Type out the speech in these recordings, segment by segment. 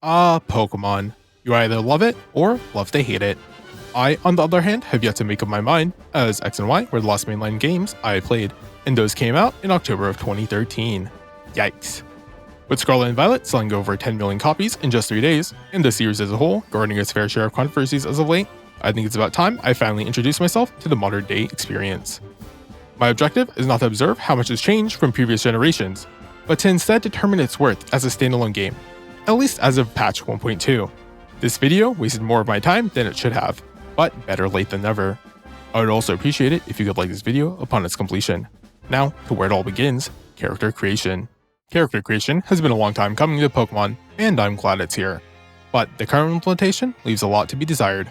Pokemon. You either love it or love to hate it. I, on the other hand, have yet to make up my mind, as X and Y were the last mainline games I played, and those came out in October of 2013. Yikes. With Scarlet and Violet selling over 10 million copies in just 3 days, and the series as a whole garnering its fair share of controversies as of late, I think it's about time I finally introduce myself to the modern day experience. My objective is not to observe how much has changed from previous generations, but to instead determine its worth as a standalone game, at least as of patch 1.2. This video wasted more of my time than it should have, but better late than never. I would also appreciate it if you could like this video upon its completion. Now, to where it all begins, character creation. Character creation has been a long time coming to Pokemon, and I'm glad it's here. But the current implementation leaves a lot to be desired.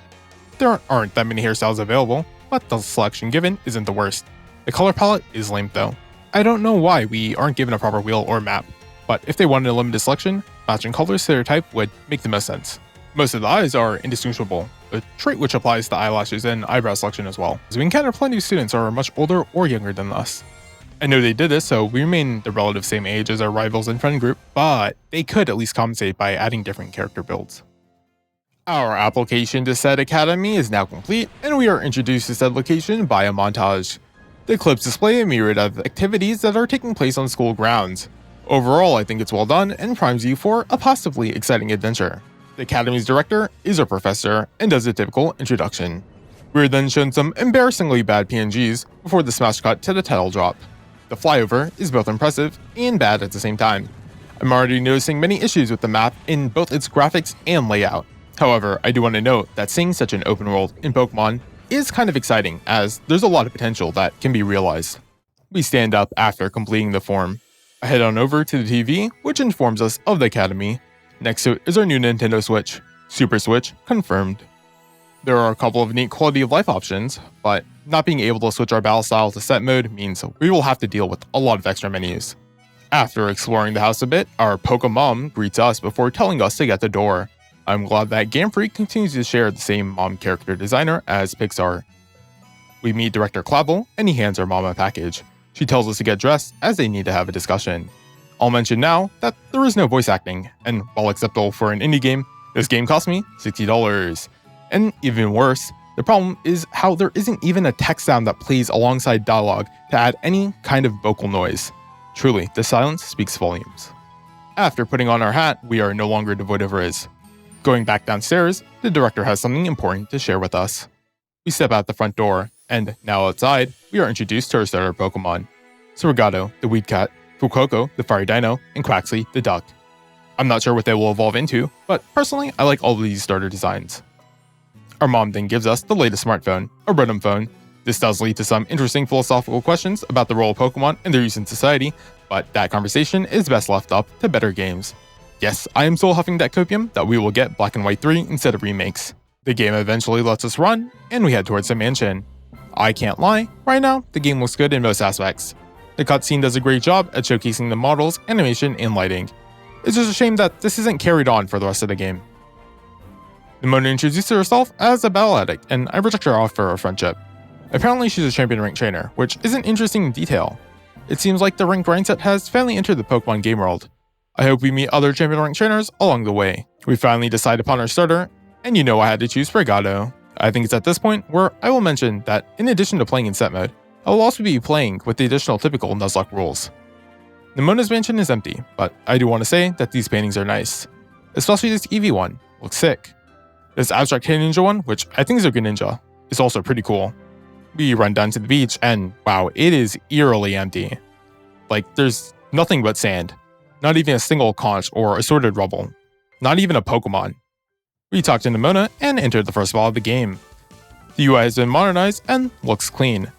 There aren't that many hairstyles available, but the selection given isn't the worst. The color palette is lame though. I don't know why we aren't given a proper wheel or map, but if they wanted a limited selection, matching colors to their type would make the most sense. Most of the eyes are indistinguishable, a trait which applies to eyelashes and eyebrow selection as well, as we encounter plenty of students who are much older or younger than us. I know they did this so we remain the relative same age as our rivals and friend group, but they could at least compensate by adding different character builds. Our application to said academy is now complete, and we are introduced to said location by a montage. The clips display a myriad of activities that are taking place on school grounds. Overall, I think it's well done and primes you for a possibly exciting adventure. The academy's director is a professor and does a typical introduction. We're then shown some embarrassingly bad PNGs before the smash cut to the title drop. The flyover is both impressive and bad at the same time. I'm already noticing many issues with the map in both its graphics and layout. However, I do want to note that seeing such an open world in Pokemon is kind of exciting, as there's a lot of potential that can be realized. We stand up after completing the form. I head on over to the TV, which informs us of the academy. Next to it is our new Nintendo Switch. Super Switch confirmed. There are a couple of neat quality of life options, but not being able to switch our battle style to set mode means we will have to deal with a lot of extra menus. After exploring the house a bit, our Pokemon greets us before telling us to get the door. I'm glad that Gamefreak continues to share the same mom character designer as Pixar. We meet Director Klawf, and he hands our mom a package. She tells us to get dressed as they need to have a discussion. I'll mention now that there is no voice acting, and while acceptable for an indie game, this game cost me $60. And even worse, the problem is how there isn't even a text sound that plays alongside dialogue to add any kind of vocal noise. Truly, the silence speaks volumes. After putting on our hat, we are no longer devoid of riz. Going back downstairs, the director has something important to share with us. We step out the front door, and now outside, we are introduced to our starter Pokemon. Surigado, the Weed Cat, Fuecoco, the Fire Dino, and Quaxly, the Duck. I'm not sure what they will evolve into, but personally, I like all of these starter designs. Our mom then gives us the latest smartphone, a Rotom phone. This does lead to some interesting philosophical questions about the role of Pokemon and their use in society, but that conversation is best left up to better games. Yes, I am still huffing that copium that we will get Black and White 3 instead of remakes. The game eventually lets us run, and we head towards the mansion. I can't lie, right now, the game looks good in most aspects. The cutscene does a great job at showcasing the models, animation, and lighting. It's just a shame that this isn't carried on for the rest of the game. Nimona introduces herself as a battle addict, and I reject her off for a friendship. Apparently she's a champion rank trainer, which is an interesting detail. It seems like the rank grind set has finally entered the Pokemon game world. I hope we meet other champion rank trainers along the way. We finally decide upon our starter, and you know I had to choose Frigado. I think it's at this point where I will mention that in addition to playing in set mode, I will also be playing with the additional typical Nuzlocke rules. Nimona's mansion is empty, but I do want to say that these paintings are nice. Especially this Eevee one, looks sick. This abstract Hey Ninja one, which I think is a Greninja, is also pretty cool. We run down to the beach and wow, it is eerily empty. Like there's nothing but sand. Not even a single conch or assorted rubble. Not even a Pokemon. We talk to Nimona and enter the first ball of the game. The UI has been modernized and looks clean.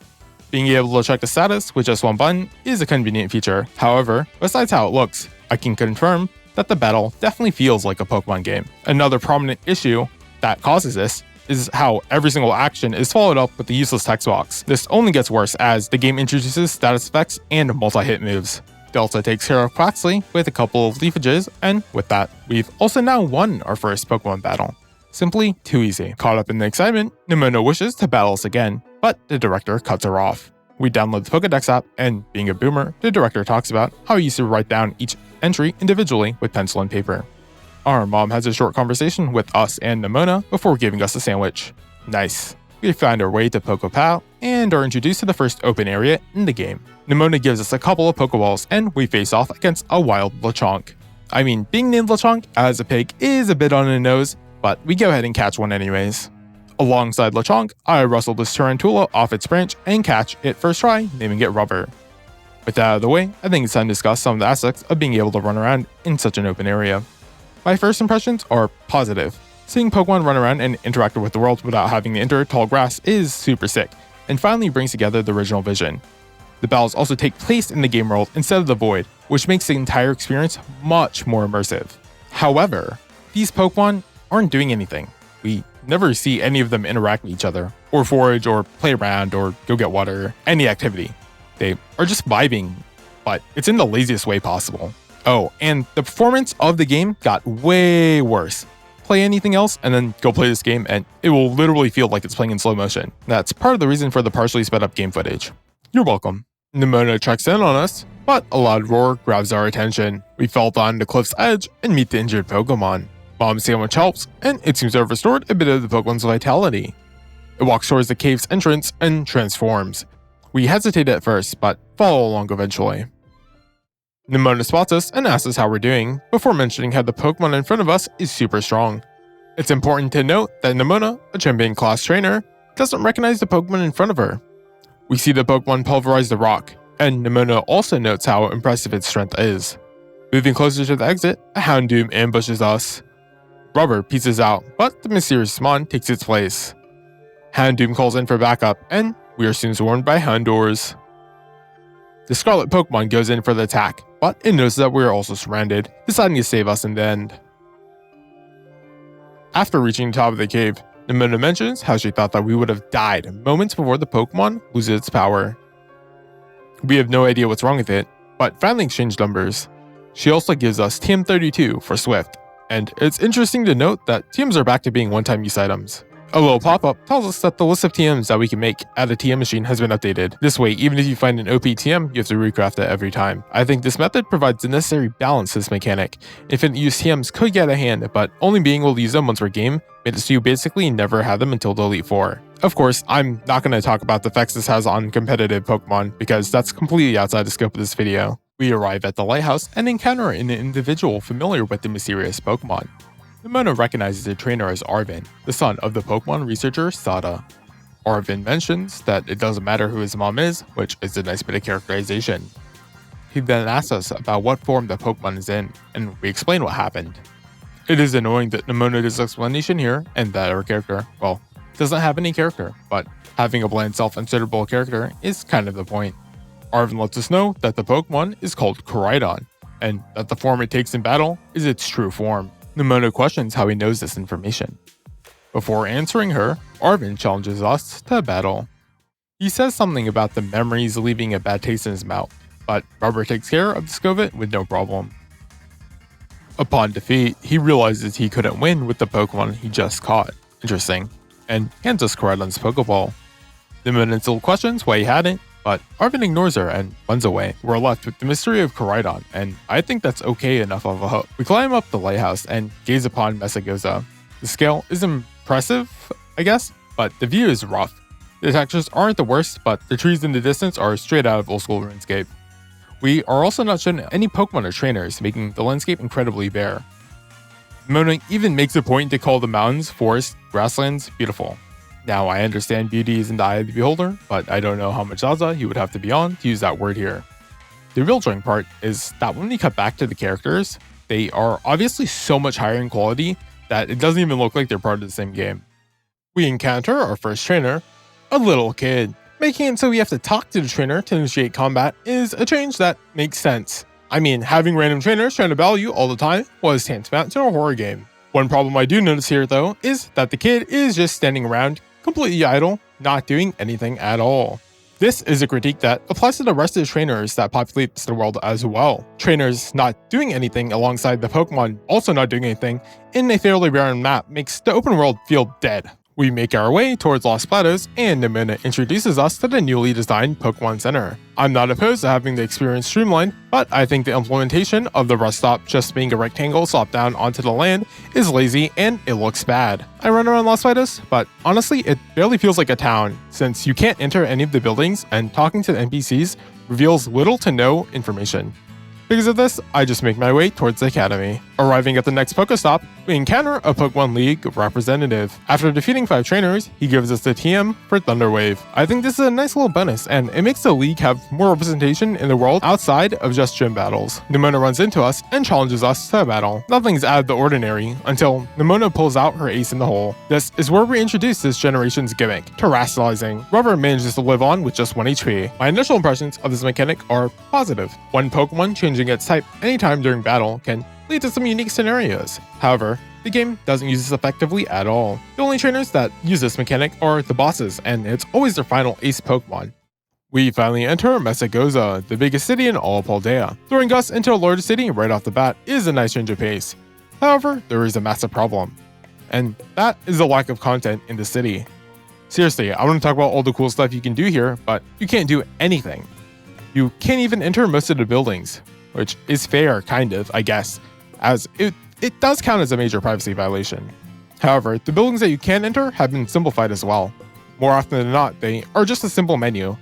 Being able to check the status with just one button is a convenient feature. However, besides how it looks, I can confirm that the battle definitely feels like a Pokemon game. Another prominent issue that causes this is how every single action is followed up with the useless text box. This only gets worse as the game introduces status effects and multi-hit moves. Delta takes care of Quaxly with a couple of leafages, and with that, we've also now won our first Pokemon battle. Simply too easy. Caught up in the excitement, Nimona wishes to battle us again, but the director cuts her off. We download the Pokédex app, and being a boomer, the director talks about how he used to write down each entry individually with pencil and paper. Our mom has a short conversation with us and Nimona before giving us a sandwich. Nice. We find our way to Pokepow and are introduced to the first open area in the game. Nimona gives us a couple of Pokeballs and we face off against a wild Lechonk. I mean, being named Lechonk as a pig is a bit on the nose, but we go ahead and catch one anyways. Alongside Lechonk, I wrestle this Tarantula off its branch and catch it first try, naming it Rubber. With that out of the way, I think it's time to discuss some of the aspects of being able to run around in such an open area. My first impressions are positive. Seeing Pokemon run around and interact with the world without having to enter tall grass is super sick, and finally brings together the original vision. The battles also take place in the game world instead of the void, which makes the entire experience much more immersive. However, these Pokemon aren't doing anything. We never see any of them interact with each other, or forage, or play around, or go get water, any activity. They are just vibing, but it's in the laziest way possible. Oh, and the performance of the game got way worse. Play anything else and then go play this game and it will literally feel like it's playing in slow motion. That's part of the reason for the partially sped up game footage. You're welcome. Nimona checks in on us, but a loud roar grabs our attention. We fall on the cliff's edge and meet the injured Pokemon. Mom's sandwich helps, and it seems to have restored a bit of the Pokemon's vitality. It walks towards the cave's entrance and transforms. We hesitate at first, but follow along eventually. Nimona spots us and asks us how we're doing, before mentioning how the Pokemon in front of us is super strong. It's important to note that Nimona, a champion class trainer, doesn't recognize the Pokemon in front of her. We see the Pokemon pulverize the rock, and Nimona also notes how impressive its strength is. Moving closer to the exit, a Houndoom ambushes us. Rubber pieces out, but the mysterious Mon takes its place. Houndoom calls in for backup, and we are soon swarmed by Houndours. The Scarlet Pokemon goes in for the attack, but it notices that we are also surrounded, deciding to save us in the end. After reaching the top of the cave, Nimona mentions how she thought that we would have died moments before the Pokemon loses its power. We have no idea what's wrong with it, but finally exchange numbers. She also gives us TM32 for Swift, and it's interesting to note that TMs are back to being one-time use items. A little pop-up tells us that the list of TMs that we can make at a TM machine has been updated. This way, even if you find an OP TM, you have to recraft it every time. I think this method provides the necessary balance to this mechanic. Infinite use TMs could get out of hand, but only being able to use them once per game made it so you basically never had them until the Elite Four. Of course, I'm not going to talk about the effects this has on competitive Pokemon, because that's completely outside the scope of this video. We arrive at the Lighthouse and encounter an individual familiar with the mysterious Pokemon. Nimona recognizes the trainer as Arvin, the son of the Pokemon researcher Sada. Arvin mentions that it doesn't matter who his mom is, which is a nice bit of characterization. He then asks us about what form the Pokemon is in, and we explain what happened. It is annoying that Nimona does explanation here, and that our character, well, doesn't have any character, but having a bland self-insert character is kind of the point. Arvin lets us know that the Pokemon is called Koraidon, and that the form it takes in battle is its true form. Nimona questions how he knows this information. Before answering her, Arvin challenges us to battle. He says something about the memories leaving a bad taste in his mouth, but Rubber takes care of the Scovit with no problem. Upon defeat, he realizes he couldn't win with the Pokemon he just caught. Interesting. And hands us Koraidon's Pokeball. Nimona still questions why he hadn't, but Arvin ignores her and runs away. We're left with the mystery of Koraidon, and I think that's okay enough of a hook. We climb up the lighthouse and gaze upon Mesagoza. The scale is impressive, I guess, but the view is rough. The textures aren't the worst, but the trees in the distance are straight out of old school RuneScape. We are also not shown any Pokemon or trainers, making the landscape incredibly bare. Nimona even makes a point to call the mountains, forests, grasslands beautiful. Now, I understand beauty is in the eye of the beholder, but I don't know how much Zaza he would have to be on to use that word here. The real jarring part is that when we cut back to the characters, they are obviously so much higher in quality that it doesn't even look like they're part of the same game. We encounter our first trainer, a little kid. Making it so we have to talk to the trainer to initiate combat is a change that makes sense. I mean, having random trainers trying to battle you all the time was tantamount to a horror game. One problem I do notice here though is that the kid is just standing around, completely idle, not doing anything at all. This is a critique that applies to the rest of the trainers that populate the world as well. Trainers not doing anything alongside the Pokemon also not doing anything in a fairly barren map makes the open world feel dead. We make our way towards Los Platos, and Nimona introduces us to the newly designed Pokemon Center. I'm not opposed to having the experience streamlined, but I think the implementation of the rest stop just being a rectangle slopped down onto the land is lazy and it looks bad. I run around Los Platos, but honestly it barely feels like a town, since you can't enter any of the buildings and talking to the NPCs reveals little to no information. Because of this, I just make my way towards the academy. Arriving at the next Pokestop, we encounter a Pokemon League representative. After defeating 5 trainers, he gives us the TM for Thunder Wave. I think this is a nice little bonus, and it makes the league have more representation in the world outside of just gym battles. Nimona runs into us and challenges us to a battle. Nothing's out of the ordinary until Nimona pulls out her ace in the hole. This is where we introduce this generation's gimmick, terrestrializing. Rubber manages to live on with just 1 HP. My initial impressions of this mechanic are positive. One Pokemon changing its type anytime during battle can lead to some unique scenarios. However, the game doesn't use this effectively at all. The only trainers that use this mechanic are the bosses, and it's always their final ace Pokemon. We finally enter Mesagoza, the biggest city in all of Paldea. Throwing us into a larger city right off the bat is a nice change of pace. However, there is a massive problem, and that is the lack of content in the city. Seriously, I want to talk about all the cool stuff you can do here, but you can't do anything. You can't even enter most of the buildings, which is fair, kind of, I guess, as it does count as a major privacy violation. However, the buildings that you can enter have been simplified as well. More often than not, they are just a simple menu.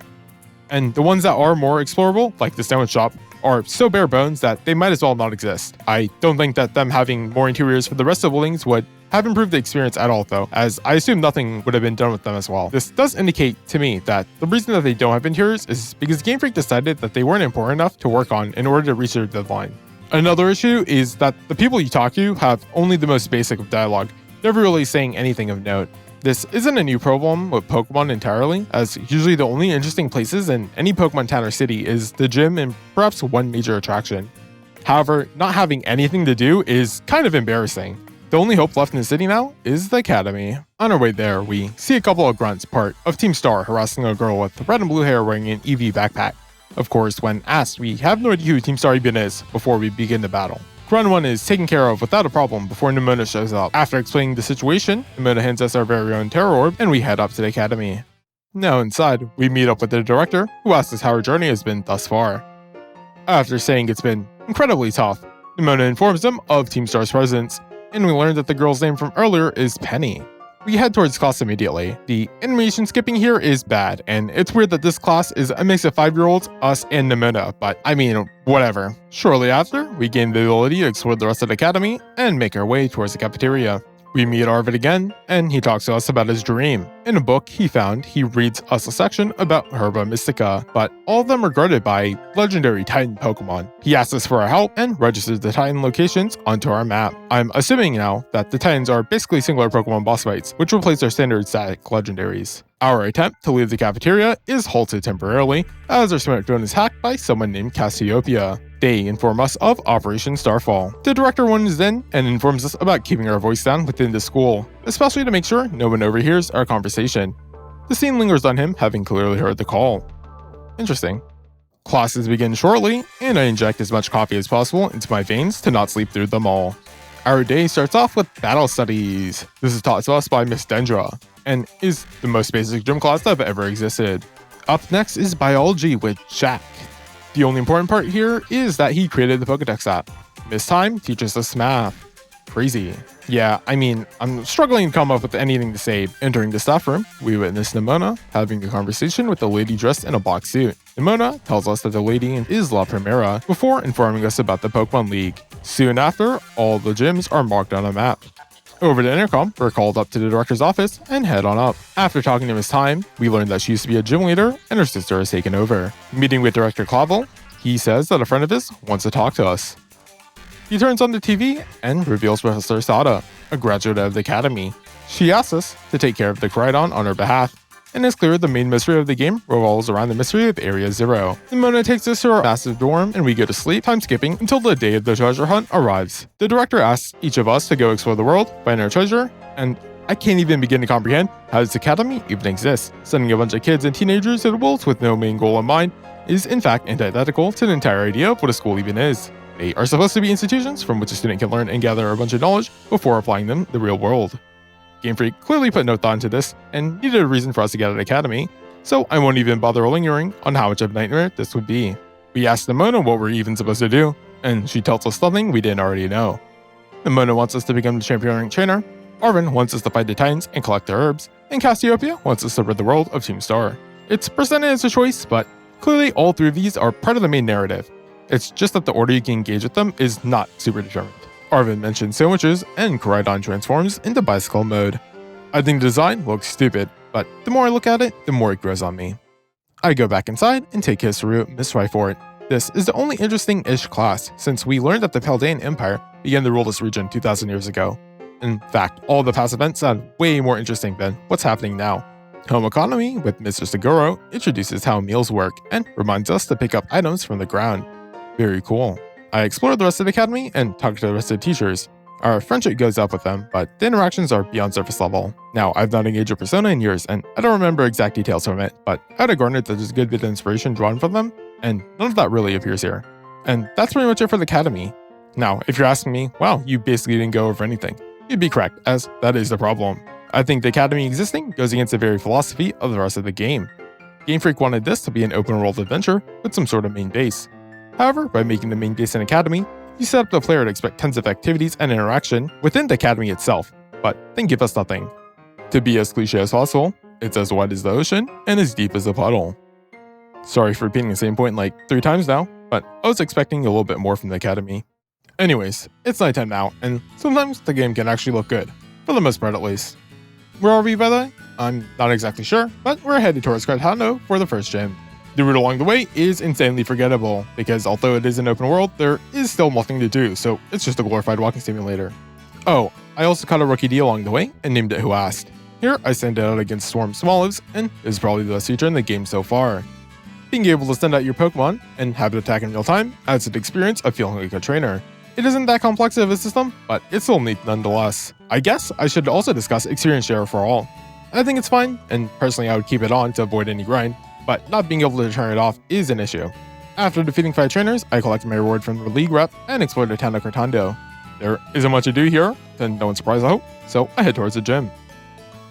And the ones that are more explorable, like the sandwich shop, are so bare bones that they might as well not exist. I don't think that them having more interiors for the rest of the buildings would have improved the experience at all though, as I assume nothing would have been done with them as well. This does indicate to me that the reason that they don't have interiors is because Gamefreak decided that they weren't important enough to work on in order to reach their deadline. Another issue is that the people you talk to have only the most basic of dialogue, never really saying anything of note. This isn't a new problem with Pokemon entirely, as usually the only interesting places in any Pokemon town or city is the gym and perhaps one major attraction. However, not having anything to do is kind of embarrassing. The only hope left in the city now is the academy. On our way there, we see a couple of grunts, part of Team Star, harassing a girl with red and blue hair wearing an EV backpack. Of course, when asked, we have no idea who Team Star even is before we begin the battle. Grunt 1 is taken care of without a problem before Nimona shows up. After explaining the situation, Nimona hands us our very own Terror Orb, and we head up to the academy. Now inside, we meet up with the director, who asks us how our journey has been thus far. After saying it's been incredibly tough, Nimona informs them of Team Star's presence, and we learn that the girl's name from earlier is Penny. We head towards class immediately. The animation skipping here is bad, and it's weird that this class is a mix of 5-year-olds, us, and Nimona, but I mean, whatever. Shortly after, we gain the ability to explore the rest of the academy and make our way towards the cafeteria. We meet Arvid again, and he talks to us about his dream. In a book he found, he reads us a section about Herba Mystica, but all of them are guarded by legendary Titan Pokemon. He asks us for our help and registers the Titan locations onto our map. I'm assuming now that the Titans are basically singular Pokemon boss fights, which replace their standard static legendaries. Our attempt to leave the cafeteria is halted temporarily, as our smartphone is hacked by someone named Cassiopeia. They inform us of Operation Starfall. The director runs in and informs us about keeping our voice down within the school, especially to make sure no one overhears our conversation. The scene lingers on him having clearly heard the call. Interesting. Classes begin shortly, and I inject as much coffee as possible into my veins to not sleep through them all. Our day starts off with battle studies. This is taught to us by Miss Dendra, and is the most basic gym class that have ever existed. Up next is biology with Jack. The only important part here is that he created the Pokedex app. Miss Time teaches us math. Crazy. Yeah, I mean, I'm struggling to come up with anything to say. Entering the staff room, we witness Nimona having a conversation with a lady dressed in a black suit. Nimona tells us that the lady is La Primera before informing us about the Pokemon League. Soon after, all the gyms are marked on a map. Over the intercom, we're called up to the director's office and head on up. After talking to Miss Time, we learn that she used to be a gym leader and her sister has taken over. Meeting with Director Klawf, he says that a friend of his wants to talk to us. He turns on the TV and reveals Professor Sada, a graduate of the academy. She asks us to take care of the Koraidon on her behalf, and it's clear the main mystery of the game revolves around the mystery of Area Zero. Nimona takes us to our massive dorm and we go to sleep, time skipping until the day of the treasure hunt arrives. The director asks each of us to go explore the world, find our treasure, and I can't even begin to comprehend how this academy even exists. Sending a bunch of kids and teenagers to the world with no main goal in mind is in fact antithetical to the entire idea of what a school even is. They are supposed to be institutions from which a student can learn and gather a bunch of knowledge before applying them in the real world. Gamefreak clearly put no thought into this and needed a reason for us to get at Academy, so I won't even bother lingering on how much of a nightmare this would be. We asked Nimona what we're even supposed to do, and she tells us something we didn't already know. Nimona wants us to become the champion rank trainer, Arvin wants us to fight the Titans and collect their herbs, and Cassiopeia wants us to rid the world of Team Star. It's presented as a choice, but clearly all three of these are part of the main narrative. It's just that the order you can engage with them is not super determined. Arvin mentions sandwiches, and Koraidon transforms into bicycle mode. I think the design looks stupid, but the more I look at it, the more it grows on me. I go back inside and take History Miss Fort. This is the only interesting-ish class, since we learned that the Paldean Empire began to rule this region 2,000 years ago. In fact, all the past events sound way more interesting than what's happening now. Home Economy with Mr. Seguro introduces how meals work and reminds us to pick up items from the ground. Very cool. I explore the rest of the academy and talk to the rest of the teachers. Our friendship goes up with them, but the interactions are beyond surface level. Now, I've not engaged with Persona in years, and I don't remember exact details from it, but I'd have garnered that there's a good bit of inspiration drawn from them, and none of that really appears here. And that's pretty much it for the academy. Now, if you're asking me, wow, you basically didn't go over anything, you'd be correct, as that is the problem. I think the academy existing goes against the very philosophy of the rest of the game. Gamefreak wanted this to be an open world adventure with some sort of main base. However, by making the main base an academy, you set up the player to expect tons of activities and interaction within the academy itself, but then give us nothing. To be as cliche as possible, it's as wide as the ocean and as deep as a puddle. Sorry for repeating the same point like 3 times now, but I was expecting a little bit more from the academy. Anyways, it's nighttime now, and sometimes the game can actually look good, for the most part at least. Where are we, by the way? I'm not exactly sure, but we're headed towards Cortondo for the first gym. The route along the way is insanely forgettable, because although it is an open world, there is still nothing to do, so it's just a glorified walking simulator. Oh, I also caught a rookie D along the way and named it Who Asked. Here, I send it out against Swarm Smolives, and is probably the best feature in the game so far. Being able to send out your Pokemon and have it attack in real time adds to the experience of feeling like a trainer. It isn't that complex of a system, but it's still neat nonetheless. I guess I should also discuss experience share for all. I think it's fine, and personally I would keep it on to avoid any grind, but not being able to turn it off is an issue. After defeating 5 trainers, I collected my reward from the league rep and explored the town of Cortondo. There isn't much to do here, to no one's surprise I hope, so I head towards the gym.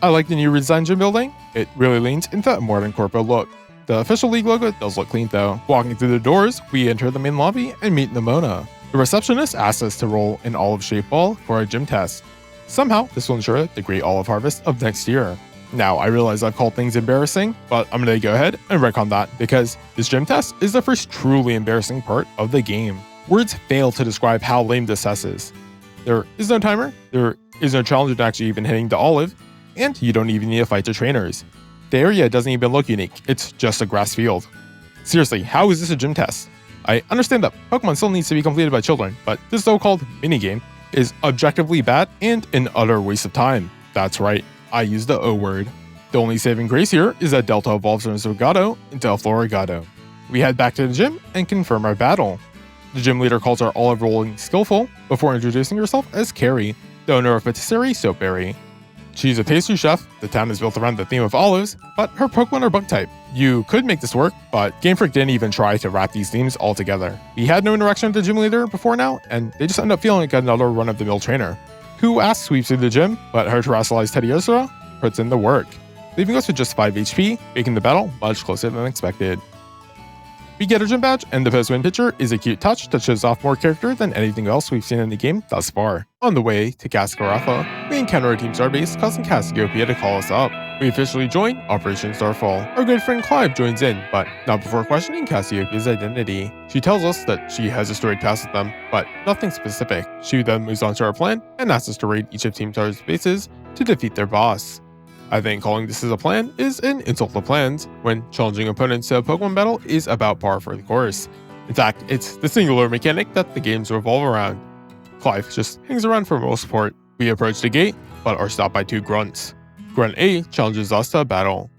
I like the new redesigned gym building. It really leans into a modern corpo look. The official league logo does look clean though. Walking through the doors, we enter the main lobby and meet Nimona. The receptionist asks us to roll an olive-shaped ball for a gym test. Somehow, this will ensure the great olive harvest of next year. Now, I realize I've called things embarrassing, but I'm going to go ahead and retcon that because this gym test is the first truly embarrassing part of the game. Words fail to describe how lame this test is. There is no timer, there is no challenge in actually even hitting the olive, and you don't even need to fight the trainers. The area doesn't even look unique, it's just a grass field. Seriously, how is this a gym test? I understand that Pokemon still needs to be completed by children, but this so-called minigame is objectively bad and an utter waste of time. That's right, I used the O word. The only saving grace here is that Delta evolves from Mesagoza into a Florigado. We head back to the gym and confirm our battle. The gym leader calls our olive rolling skillful before introducing herself as Carrie, the owner of Patisserie Soapberry. She's a pastry chef, the town is built around the theme of olives, but her Pokemon are bug type. You could make this work, but Gamefreak didn't even try to wrap these themes all together. We had no interaction with the gym leader before now, and they just end up feeling like another run-of-the-mill trainer. Who asks sweeps through the gym, but her terrestrialized Teddiosera puts in the work, leaving us with just 5 HP, making the battle much closer than expected. We get a gym badge, and the post-win picture is a cute touch that shows off more character than anything else we've seen in the game thus far. On the way to Cascarrafa, we encounter a Team Starbase causing Cassiopeia to call us up. We officially join Operation Starfall. Our good friend Klawf joins in, but not before questioning Cassiopeia's identity. She tells us that she has a storied past with them, but nothing specific. She then moves on to our plan and asks us to raid each of Team Star's bases to defeat their boss. I think calling this as a plan is an insult to plans, when challenging opponents to a Pokemon battle is about par for the course. In fact, it's the singular mechanic that the games revolve around. Klawf just hangs around for most support. We approach the gate, but are stopped by 2 grunts. Grunt A challenges us to a battle.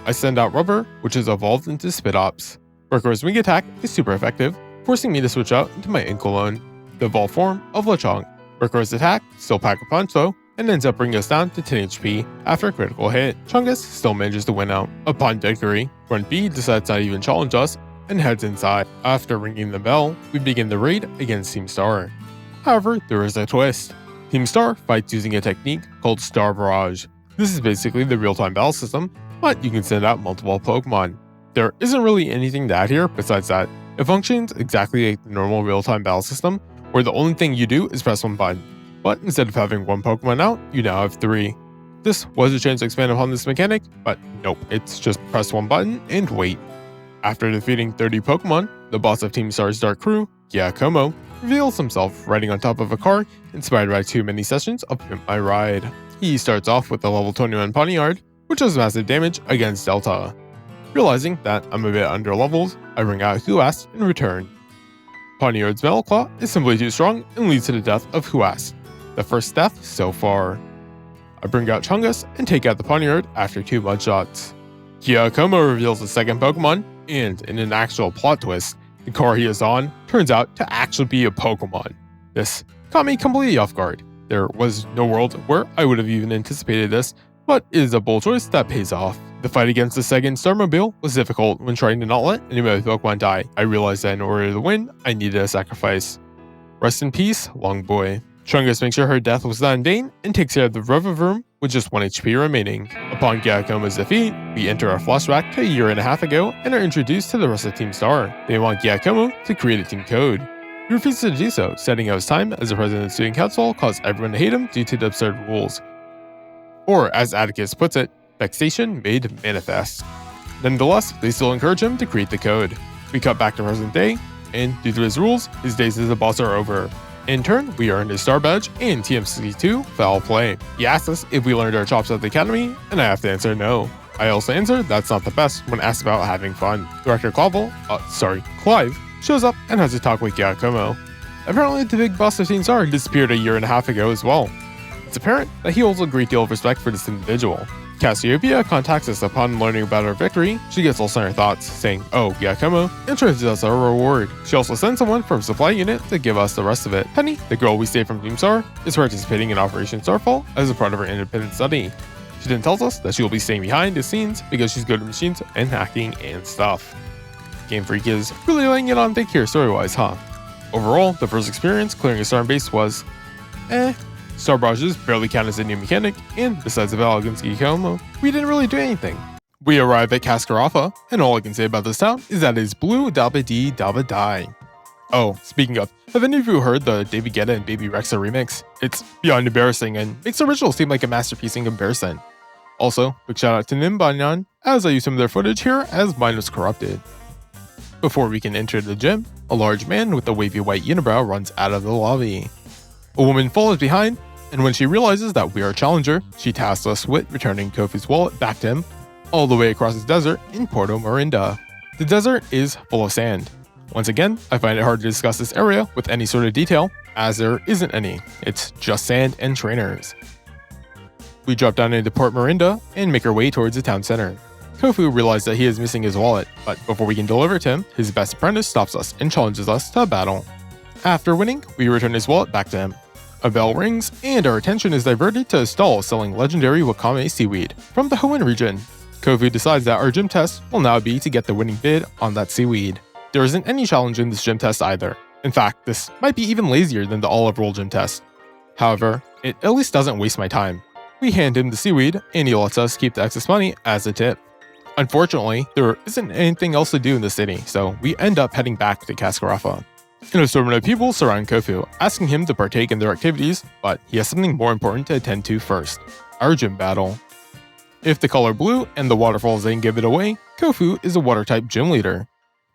I send out Rubber, which is evolved into Spitops. Worker's wing attack is super effective, forcing me to switch out into my Inkologne, the evolved form of Lechonk. Worker's attack still pack a punch though, and ends up bringing us down to 10 HP after a critical hit. Chungus still manages to win out. Upon victory, Grunt B decides not to even challenge us and heads inside. After ringing the bell, we begin the raid against Team Star. However, there is a twist. Team Star fights using a technique called Star Barrage. This is basically the real-time battle system, but you can send out multiple Pokemon. There isn't really anything to add here besides that it functions exactly like the normal real-time battle system, where the only thing you do is press one button. But instead of having one Pokemon out, you now have 3. This was a chance to expand upon this mechanic, but nope, it's just press one button and wait. After defeating 30 Pokemon, the boss of Team Star's Dark Crew, Giacomo, reveals himself riding on top of a car inspired by too many sessions of Pimp My Ride. He starts off with a level 21 Pawniard, which does massive damage against Delta. Realizing that I'm a bit underleveled, I bring out Huas in return. Pawniard's Metal Claw is simply too strong and leads to the death of Huas, the first death so far. I bring out Chungus and take out the Pawniard after 2 mudshots. Giacomo reveals a second Pokemon, and in an actual plot twist, the car he is on turns out to actually be a Pokemon. This caught me completely off guard. There was no world where I would have even anticipated this, but it is a bold choice that pays off. The fight against the second Starmobile was difficult when trying to not let any of my Pokemon die. I realized that in order to win, I needed a sacrifice. Rest in peace, Long Boy. Chungus makes sure her death was not in vain and takes care of the Revivroom with just 1 HP remaining. Upon Giacomo's defeat, we enter our flashback to a year and a half ago and are introduced to the rest of Team Star. They want Giacomo to create a team code. He refuses to do so, citing out his time as the president of the student council caused everyone to hate him due to the absurd rules. Or, as Atticus puts it, vexation made manifest. Nonetheless, they still encourage him to create the code. We cut back to present day, and due to his rules, his days as a boss are over. In turn, we earned his Star Badge and TM62 Foul Play. He asked us if we learned our chops at the academy, and I have to answer no. I also answer that's not the best when asked about having fun. Director Clive, shows up and has a talk with Giacomo. Apparently, the big boss of Team Star disappeared a year and a half ago as well. It's apparent that he holds a great deal of respect for this individual. Cassiopeia contacts us upon learning about our victory. She gets lost in her thoughts, saying, "Oh, Giacomo," and tries us our reward. She also sends someone from Supply Unit to give us the rest of it. Penny, the girl we saved from Team Star, is participating in Operation Starfall as a part of her independent study. She then tells us that she will be staying behind the scenes because she's good at machines and hacking and stuff. Gamefreak is really laying it on thick here story-wise, huh? Overall, the first experience clearing a star base was Star Barrages barely count as a new mechanic, and besides the battle against Giacomo, we didn't really do anything. We arrive at Cascarrafa, and all I can say about this town is that it is blue dabba dee dabba die. Oh, speaking of, have any of you heard the David Guetta and Baby Rexha remix? It's beyond embarrassing and makes the original seem like a masterpiece in comparison. Also, big shout out to Ninbanyan, as I use some of their footage here as mine was corrupted. Before we can enter the gym, a large man with a wavy white unibrow runs out of the lobby. A woman follows behind, and when she realizes that we are a challenger, she tasks us with returning Kofu's wallet back to him, all the way across the desert in Porto Morinda. The desert is full of sand. Once again, I find it hard to discuss this area with any sort of detail, as there isn't any. It's just sand and trainers. We drop down into Port Morinda and make our way towards the town center. Kofu realizes that he is missing his wallet, but before we can deliver it to him, his best apprentice stops us and challenges us to a battle. After winning, we return his wallet back to him. A bell rings, and our attention is diverted to a stall selling legendary Wakame seaweed from the Hoenn region. Kofu decides that our gym test will now be to get the winning bid on that seaweed. There isn't any challenge in this gym test either. In fact, this might be even lazier than the olive roll gym test. However, it at least doesn't waste my time. We hand him the seaweed, and he lets us keep the excess money as a tip. Unfortunately, there isn't anything else to do in the city, so we end up heading back to Cascarrafa. An assortment of people surround Kofu, asking him to partake in their activities, but he has something more important to attend to first: our gym battle. If the color blue and the waterfalls didn't give it away, Kofu is a water-type gym leader.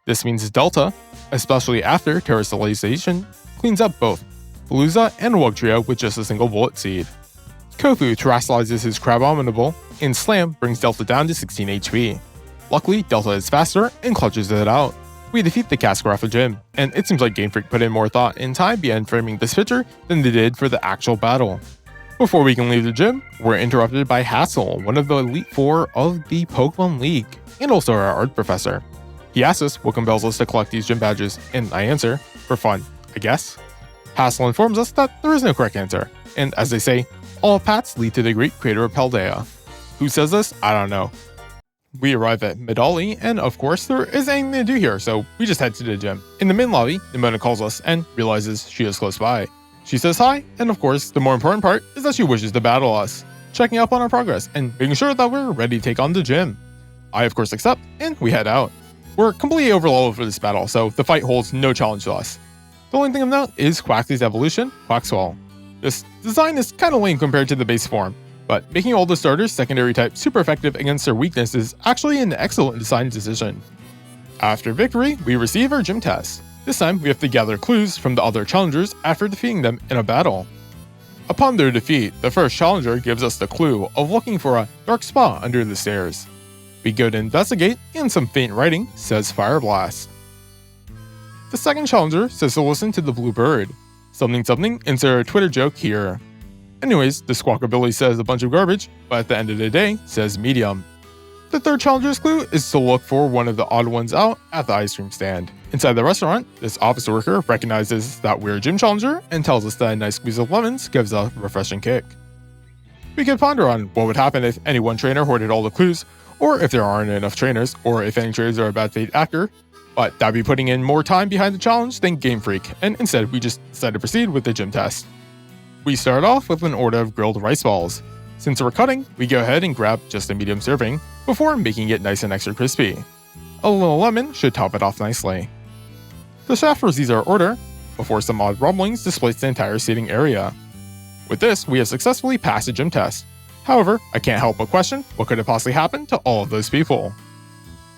This means Delta, especially after terrestrialization, cleans up both Palooza and Wugtrio with just a single bullet seed. Kofu terrestrializes his Crabominable, and Slam brings Delta down to 16 HP. Luckily, Delta is faster and clutches it out. We defeat the Cascarrafa gym, and it seems like Gamefreak put in more thought and time behind framing this picture than they did for the actual battle. Before we can leave the gym, we're interrupted by Hassel, one of the Elite Four of the Pokemon League, and also our art professor. He asks us what compels us to collect these gym badges, and I answer, for fun, I guess. Hassel informs us that there is no correct answer, and as they say, all paths lead to the great crater of Paldea. Who says this? I don't know. We arrive at Medali, and of course there isn't anything to do here, so we just head to the gym. In the main lobby, Nimona calls us and realizes she is close by. She says hi, and of course, the more important part is that she wishes to battle us, checking up on our progress and making sure that we're ready to take on the gym. I of course accept, and we head out. We're completely overleveled for this battle, so the fight holds no challenge to us. The only thing of note is Quaxly's evolution, Quaxwell. This design is kinda lame compared to the base form, but making all the starters secondary type super effective against their weakness is actually an excellent design decision. After victory, we receive our gym test. This time, we have to gather clues from the other challengers after defeating them in a battle. Upon their defeat, the first challenger gives us the clue of looking for a dark spa under the stairs. We go to investigate, and some faint writing says Fire Blast. The second challenger says to listen to the blue bird. Something something, insert a Twitter joke here. Anyways, the Squawkabilly says a bunch of garbage, but at the end of the day, says medium. The third challenger's clue is to look for one of the odd ones out at the ice cream stand. Inside the restaurant, this office worker recognizes that we're a gym challenger and tells us that a nice squeeze of lemons gives a refreshing kick. We could ponder on what would happen if any one trainer hoarded all the clues, or if there aren't enough trainers, or if any trainers are a bad faith actor, but that'd be putting in more time behind the challenge than Gamefreak, and instead we just decided to proceed with the gym test. We start off with an order of grilled rice balls. Since we're cutting, we go ahead and grab just a medium serving, before making it nice and extra crispy. A little lemon should top it off nicely. The chef receives our order, before some odd rumblings displace the entire seating area. With this, we have successfully passed the gym test. However, I can't help but question what could have possibly happened to all of those people.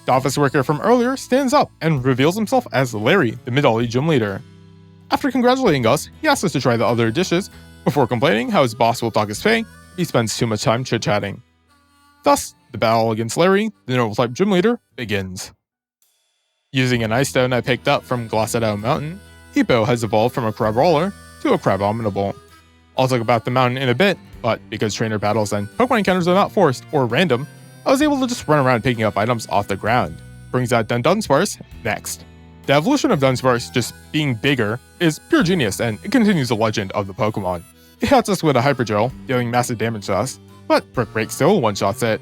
The office worker from earlier stands up and reveals himself as Larry, the Medali gym leader. After congratulating us, he asks us to try the other dishes, before complaining how his boss will dock his pay. He spends too much time chit-chatting. Thus, the battle against Larry, the noble-type gym leader, begins. Using an ice stone I picked up from Glisendo Mountain, Hippo has evolved from a Crabrawler to a Crabominable. I'll talk about the mountain in a bit, but because trainer battles and Pokemon encounters are not forced or random, I was able to just run around picking up items off the ground. Brings out Dunsparce next. The evolution of Dunsparce just being bigger is pure genius, and it continues the legend of the Pokemon. It hits us with a Hyper Gel, dealing massive damage to us, but Brick Break still one-shots it.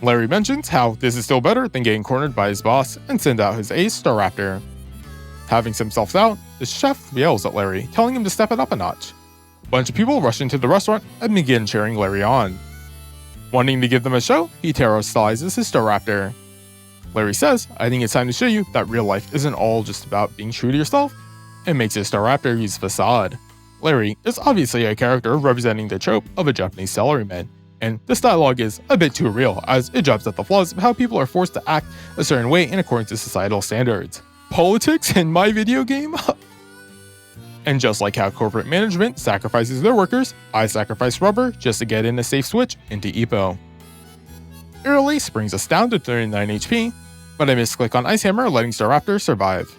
Larry mentions how this is still better than getting cornered by his boss and sends out his ace, Staraptor. Having some self-doubt, the chef yells at Larry, telling him to step it up a notch. A bunch of people rush into the restaurant and begin cheering Larry on. Wanting to give them a show, he terrorizes his Staraptor. Larry says, I think it's time to show you that real life isn't all just about being true to yourself, and makes his Staraptor use facade. Larry is obviously a character representing the trope of a Japanese salaryman, and this dialogue is a bit too real as it jabs at the flaws of how people are forced to act a certain way in accordance to societal standards. Politics in my video game? And just like how corporate management sacrifices their workers, I sacrifice rubber just to get in a safe switch into Ippo. Aerial Ace brings us down to 39 HP, but I misclick on Ice Hammer, letting Staraptor survive.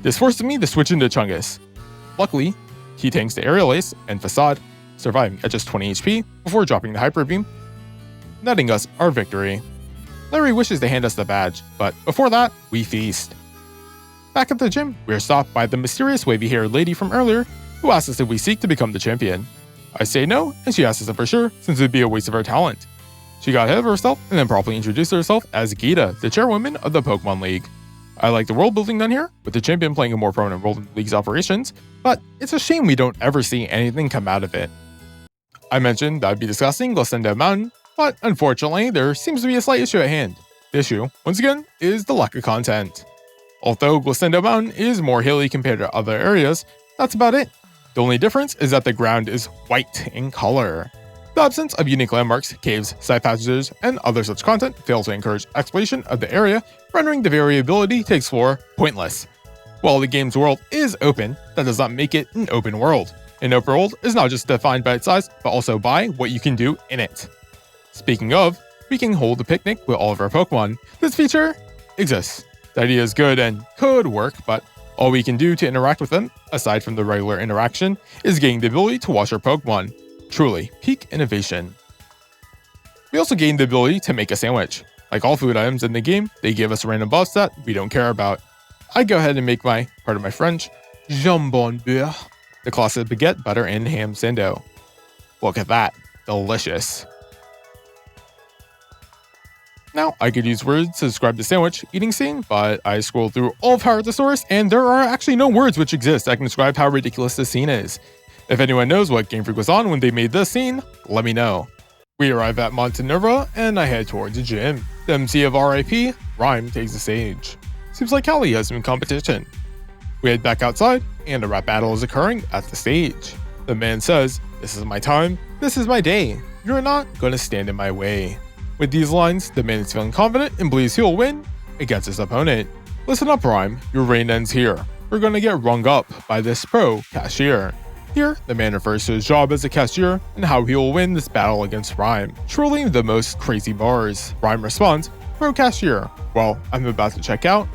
This forces me to switch into Chungus. Luckily, he tanks the Aerial Ace and Facade, surviving at just 20 HP before dropping the Hyper Beam, netting us our victory. Larry wishes to hand us the badge, but before that, we feast. Back at the gym, we are stopped by the mysterious wavy-haired lady from earlier, who asks us if we seek to become the champion. I say no, and she asks us if for sure, since it would be a waste of our talent. She got ahead of herself and then properly introduced herself as Gita, the chairwoman of the Pokemon League. I like the world building done here, with the champion playing a more prominent role in the League's operations, but it's a shame we don't ever see anything come out of it. I mentioned that I'd be discussing Glisendo Mountain, but unfortunately, there seems to be a slight issue at hand. The issue, once again, is the lack of content. Although Glisendo Mountain is more hilly compared to other areas, that's about it. The only difference is that the ground is white in color. The absence of unique landmarks, caves, side passages, and other such content fails to encourage exploration of the area, rendering the variability to explore pointless. While the game's world is open, that does not make it an open world. An open world is not just defined by its size, but also by what you can do in it. Speaking of, we can hold a picnic with all of our Pokemon. This feature exists. The idea is good and could work, but all we can do to interact with them, aside from the regular interaction, is gain the ability to watch our Pokemon. Truly, peak innovation. We also gain the ability to make a sandwich. Like all food items in the game, they give us random buffs that we don't care about. I go ahead and make my, pardon my French, jambon beurre, the classic baguette, butter, and ham sando. Look at that, delicious. Now, I could use words to describe the sandwich eating scene, but I scrolled through all of Power Thesaurus, and there are actually no words which exist that can describe how ridiculous this scene is. If anyone knows what Gamefreak was on when they made this scene, let me know. We arrive at Montenevera, and I head towards the gym. The MC of RIP, Rhyme, takes the stage. Seems like Callie has some competition. We head back outside, and a rap battle is occurring at the stage. The man says, "This is my time, this is my day. You're not gonna stand in my way." With these lines, the man is feeling confident and believes he'll win against his opponent. Listen up, Rhyme, your reign ends here. We're gonna get rung up by this pro cashier. Here, the man refers to his job as a cashier and how he will win this battle against Rhyme. Truly the most crazy bars. Rhyme responds, "Pro cashier, well, I'm about to check out.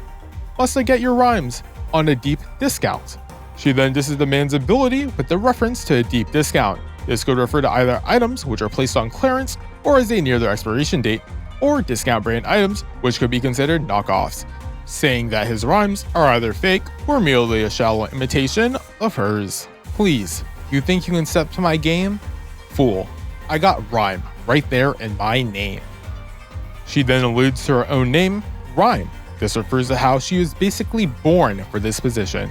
Must I get your rhymes on a deep discount?" She then disses the man's ability with the reference to a deep discount. This could refer to either items which are placed on clearance or as they near their expiration date, or discount brand items which could be considered knockoffs, saying that his rhymes are either fake or merely a shallow imitation of hers. Please, you think you can step to my game? Fool, I got Rhyme right there in my name. She then alludes to her own name, Rhyme. This refers to how she was basically born for this position.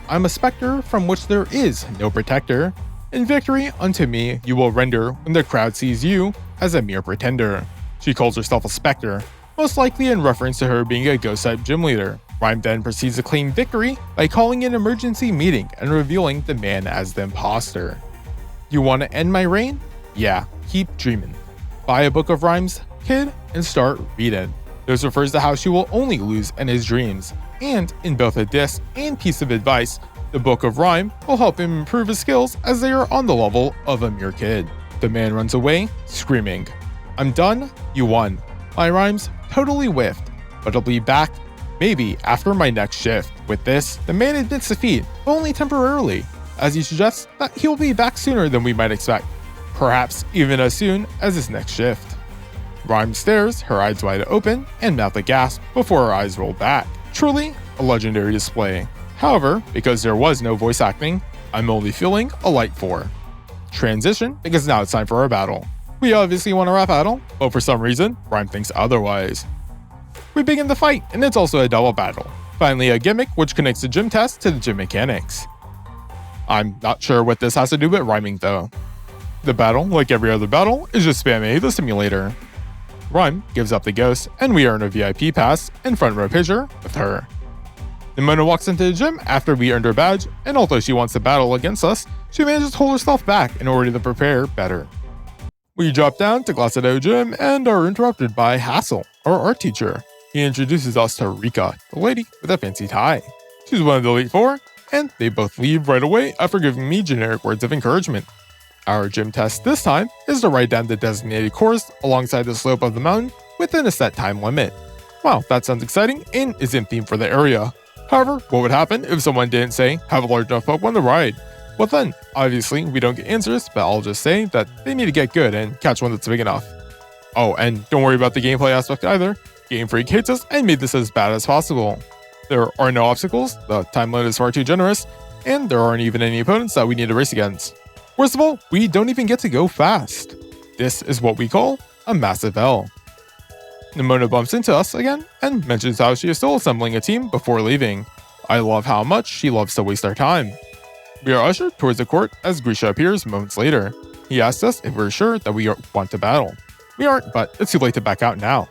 I'm a specter from which there is no protector. In victory unto me you will render when the crowd sees you as a mere pretender. She calls herself a specter, most likely in reference to her being a ghost-type gym leader. Rhyme then proceeds to claim victory by calling an emergency meeting and revealing the man as the imposter. You want to end my reign? Yeah, keep dreaming. Buy a book of rhymes, kid, and start reading. This refers to how she will only lose in his dreams, and in both a diss and piece of advice, the book of rhyme will help him improve his skills as they are on the level of a mere kid. The man runs away, screaming, "I'm done, you won. My rhymes totally whiffed, but I'll be back maybe after my next shift." With this, the man admits defeat, but only temporarily, as he suggests that he'll be back sooner than we might expect, perhaps even as soon as his next shift. Rhyme stares, her eyes wide open, and mouth a gasp before her eyes roll back. Truly a legendary display. However, because there was no voice acting, I'm only feeling a light 4. Transition, because now it's time for our battle. We obviously want a rap battle, but for some reason, Rhyme thinks otherwise. We begin the fight, and it's also a double battle. Finally, a gimmick which connects the gym test to the gym mechanics. I'm not sure what this has to do with rhyming though. The battle, like every other battle, is just spam A the simulator. Rhyme gives up the ghost, and we earn a VIP pass and front row picture with her. Nimona walks into the gym after we earned her badge, and although she wants to battle against us, she manages to hold herself back in order to prepare better. We drop down to Glaseado gym and are interrupted by Hassel, our art teacher. He introduces us to Rika, the lady with a fancy tie. She's one of the Elite Four, and they both leave right away after giving me generic words of encouragement. Our gym test this time is to write down the designated course alongside the slope of the mountain within a set time limit. Wow, that sounds exciting and is in theme for the area. However, what would happen if someone didn't say, have a large enough Pokemon to ride? Well then, obviously we don't get answers, but I'll just say that they need to get good and catch one that's big enough. Oh, and don't worry about the gameplay aspect either. Gamefreak hates us and made this as bad as possible. There are no obstacles, the time limit is far too generous, and there aren't even any opponents that we need to race against. Worst of all, we don't even get to go fast. This is what we call a massive L. Nimona bumps into us again and mentions how she is still assembling a team before leaving. I love how much she loves to waste our time. We are ushered towards the court as Grisha appears moments later. He asks us if we're sure that we want to battle. We aren't, but it's too late to back out now.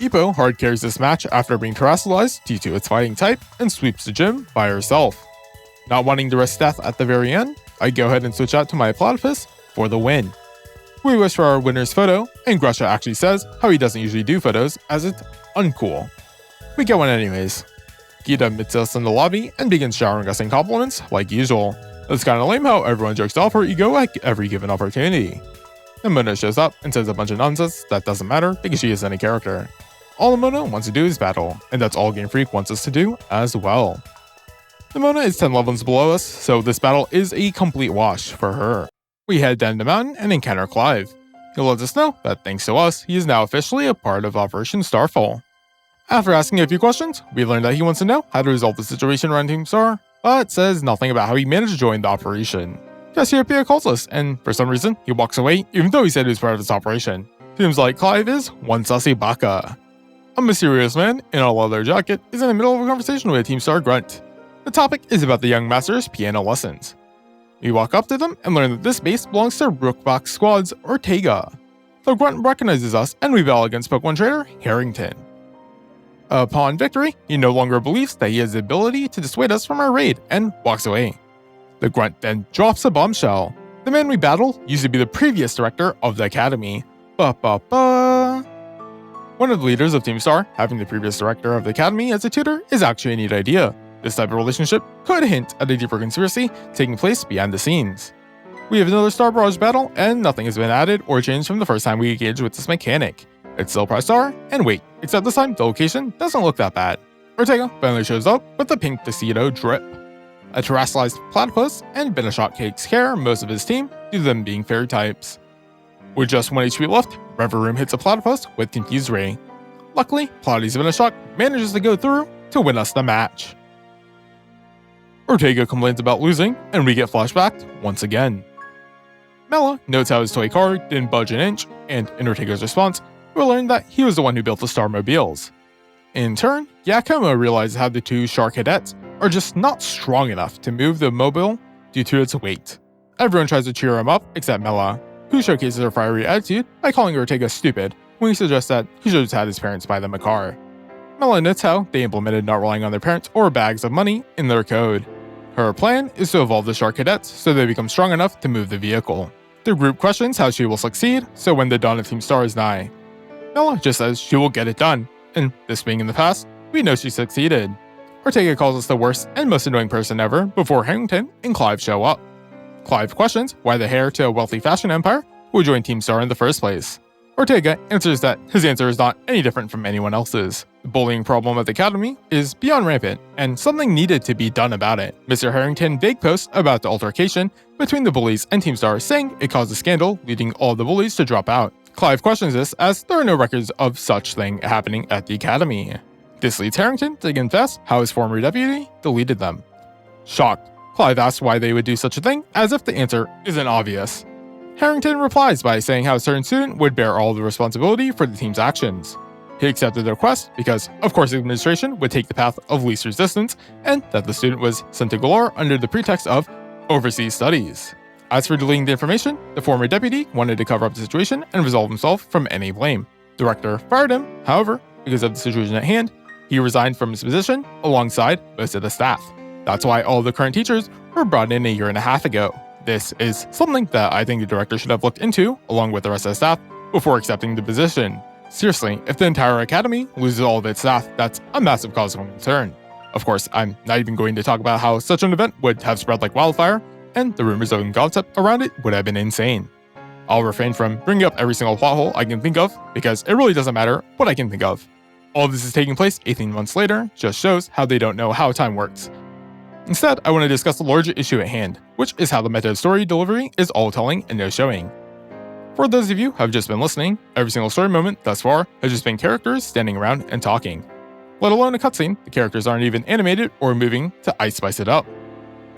Ippo hard carries this match after being terrestrialized due to its fighting type and sweeps the gym by herself. Not wanting to risk death at the very end, I go ahead and switch out to my Platos for the win. We wish for our winner's photo, and Grisha actually says how he doesn't usually do photos as it's uncool. We get one anyways. Gita meets us in the lobby and begins showering us in compliments like usual. It's kinda lame how everyone jokes off her ego at every given opportunity. Nimona shows up and says a bunch of nonsense that doesn't matter because she isn't a character. All Nimona wants to do is battle, and that's all Gamefreak wants us to do as well. Nimona is 10 levels below us, so this battle is a complete wash for her. We head down the mountain and encounter Klawf. He lets us know that thanks to us, he is now officially a part of Operation Starfall. After asking a few questions, we learn that he wants to know how to resolve the situation around Team Star, but says nothing about how he managed to join the operation. Cassiopeia calls us, and for some reason, he walks away even though he said he was part of this operation. Seems like Klawf is one sussy baka. A mysterious man in a leather jacket is in the middle of a conversation with a Team Star grunt. The topic is about the young master's piano lessons. We walk up to them and learn that this base belongs to Rookbox Squad's Ortega. The grunt recognizes us and we battle against Pokemon trainer Harrington. Upon victory, he no longer believes that he has the ability to dissuade us from our raid and walks away. The grunt then drops a bombshell. The man we battle used to be the previous director of the academy. One of the leaders of Team Star, having the previous director of the academy as a tutor, is actually a neat idea. This type of relationship could hint at a deeper conspiracy taking place behind the scenes. We have another Star Barrage battle, and nothing has been added or changed from the first time we engaged with this mechanic. It's still press star, and wait, except this time the location doesn't look that bad. Ortega finally shows up with the pink Glaseado drip. A terrestrialized platypus and Benishot takes care of most of his team due to them being fairy types. With just 1 HP left, Reverie hits a platypus with Confused Ray. Luckily, Platy's Benishot manages to go through to win us the match. Ortega complains about losing, and we get flashbacked once again. Mela notes how his toy car didn't budge an inch, and in Ortega's response, we learn that he was the one who built the Starmobiles. In turn, Giacomo realizes how the two Shark Cadets are just not strong enough to move the mobile due to its weight. Everyone tries to cheer him up except Mela, who showcases her fiery attitude by calling Ortega stupid when he suggests that he should have had his parents buy them a car. Mela notes how they implemented not relying on their parents or bags of money in their code. Her plan is to evolve the Shark Cadets so they become strong enough to move the vehicle. The group questions how she will succeed, so when the dawn of Team Star is nigh. Mela just says she will get it done, and this being in the past, we know she succeeded. Ortega calls us the worst and most annoying person ever before Harrington and Klawf show up. Klawf questions why the heir to a wealthy fashion empire would join Team Star in the first place. Ortega answers that his answer is not any different from anyone else's. The bullying problem at the academy is beyond rampant, and something needed to be done about it. Mr. Harrington vague posts about the altercation between the bullies and Team Star, saying it caused a scandal, leading all the bullies to drop out. Klawf questions this as there are no records of such thing happening at the academy. This leads Harrington to confess how his former deputy deleted them. Shocked, Klawf asks why they would do such a thing, as if the answer isn't obvious. Harrington replies by saying how a certain student would bear all the responsibility for the team's actions. He accepted the request because, of course, the administration would take the path of least resistance, and that the student was sent to Galore under the pretext of overseas studies. As for deleting the information, the former deputy wanted to cover up the situation and absolve himself from any blame. The rector fired him, however, because of the situation at hand, he resigned from his position alongside most of the staff. That's why all the current teachers were brought in a year and a half ago. This is something that I think the director should have looked into, along with the rest of the staff, before accepting the position. Seriously, if the entire academy loses all of its staff, that's a massive cause of concern. Of course, I'm not even going to talk about how such an event would have spread like wildfire, and the rumors of concept around it would have been insane. I'll refrain from bringing up every single plot hole I can think of, because it really doesn't matter what I can think of. All of this is taking place 18 months later, just shows how they don't know how time works. Instead, I want to discuss the larger issue at hand, which is how the meta story delivery is all telling and no showing. For those of you who have just been listening, every single story moment thus far has just been characters standing around and talking. Let alone a cutscene, the characters aren't even animated or moving to spice it up.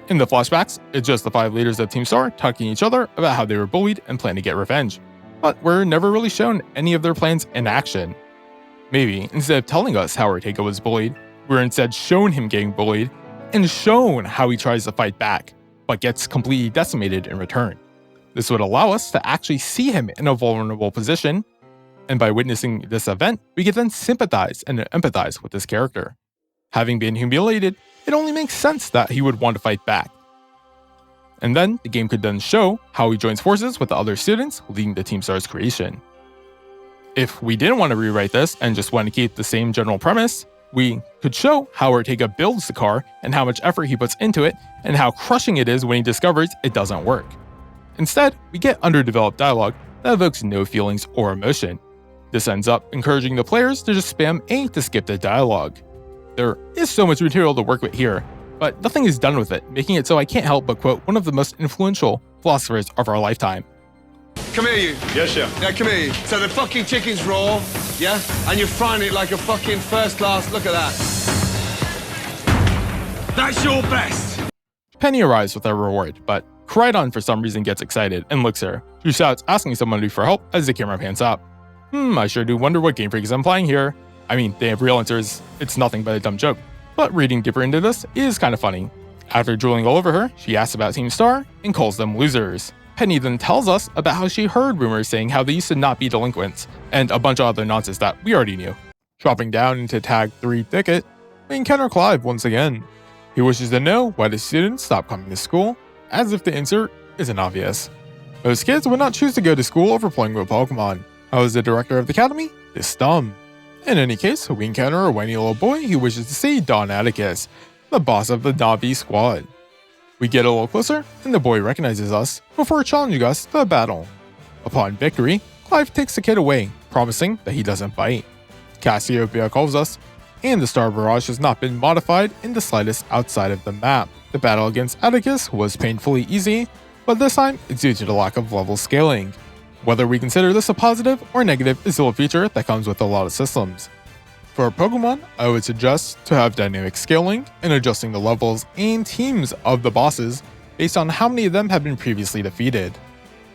In the flashbacks, it's just the 5 leaders of Team Star talking to each other about how they were bullied and plan to get revenge, but we're never really shown any of their plans in action. Maybe, instead of telling us how Ortega was bullied, we're instead shown him getting bullied, and shown how he tries to fight back, but gets completely decimated in return. This would allow us to actually see him in a vulnerable position, and by witnessing this event, we can then sympathize and empathize with this character. Having been humiliated, it only makes sense that he would want to fight back. And then, the game could then show how he joins forces with the other students, leading to Team Star's creation. If we didn't want to rewrite this and just want to keep the same general premise, we could show how Ortega builds the car and how much effort he puts into it and how crushing it is when he discovers it doesn't work. Instead, we get underdeveloped dialogue that evokes no feelings or emotion. This ends up encouraging the players to just spam A to skip the dialogue. There is so much material to work with here, but nothing is done with it, making it so I can't help but quote one of the most influential philosophers of our lifetime. Come here, you. Yes, chef. Yeah, come here, you. So the fucking chicken's raw, yeah? And you're frying it like a fucking first class. Look at that. That's your best. Penny arrives with her reward, but Crydon for some reason gets excited and looks at her. She shouts, asking somebody for help as the camera pans up. I sure do wonder what Gamefreak is implying here. I mean, the real answer is it's nothing but a dumb joke. But reading deeper into this is kind of funny. After drooling all over her, she asks about Team Star and calls them losers. Penny then tells us about how she heard rumors saying how they used to not be delinquents, and a bunch of other nonsense that we already knew. Dropping down into Tag 3 Thicket, we encounter Klawf once again. He wishes to know why the students stopped coming to school, as if the answer isn't obvious. Most kids would not choose to go to school over playing with Pokemon. How is the director of the academy? This dumb. In any case, we encounter a whiny little boy who wishes to see Don Atticus, the boss of the Navi squad. We get a little closer, and the boy recognizes us before challenging us to a battle. Upon victory, Klawf takes the kid away, promising that he doesn't bite. Cassiopeia calls us, and the Star Barrage has not been modified in the slightest outside of the map. The battle against Atticus was painfully easy, but this time it's due to the lack of level scaling. Whether we consider this a positive or negative is still a feature that comes with a lot of systems. For Pokemon, I would suggest to have dynamic scaling and adjusting the levels and teams of the bosses based on how many of them have been previously defeated.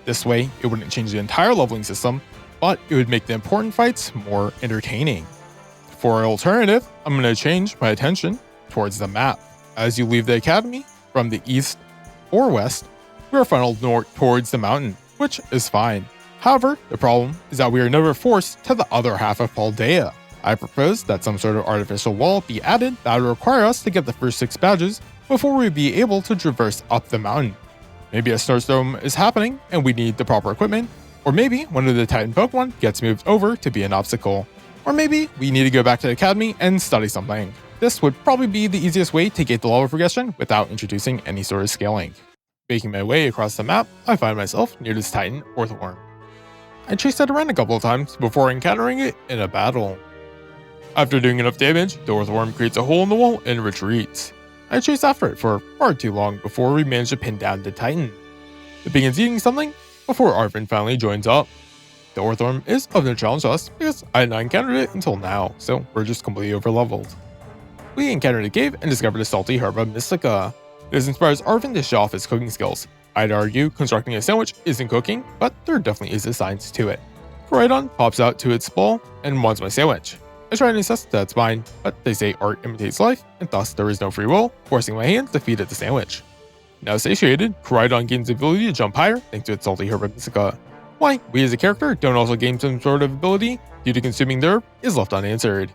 This way, it wouldn't change the entire leveling system, but it would make the important fights more entertaining. For an alternative, I'm going to change my attention towards the map. As you leave the academy from the east or west, we are funneled north towards the mountain, which is fine. However, the problem is that we are never forced to the other half of Paldea. I propose that some sort of artificial wall be added that would require us to get the first 6 badges before we be able to traverse up the mountain. Maybe a snowstorm is happening and we need the proper equipment, or maybe one of the Titan Pokemon gets moved over to be an obstacle. Or maybe we need to go back to the academy and study something. This would probably be the easiest way to get the level progression without introducing any sort of scaling. Making my way across the map, I find myself near this Titan Orthworm. I chased it around a couple of times before encountering it in a battle. After doing enough damage, the Orthworm creates a hole in the wall and retreats. I chase after it for far too long before we manage to pin down the Titan. It begins eating something before Arvin finally joins up. The Orthworm is of no challenge to us because I had not encountered it until now, so we're just completely overleveled. We encountered a cave and discovered a salty herba mystica. This inspires Arvin to show off his cooking skills. I'd argue constructing a sandwich isn't cooking, but there definitely is a science to it. Koraidon pops out to its bowl and wants my sandwich. I try to insist that it's mine, but they say art imitates life, and thus there is no free will, forcing my hand to feed it the sandwich. Now satiated, Koraidon gains the ability to jump higher thanks to its salty herba mystica. Why we as a character don't also gain some sort of ability due to consuming the herb is left unanswered.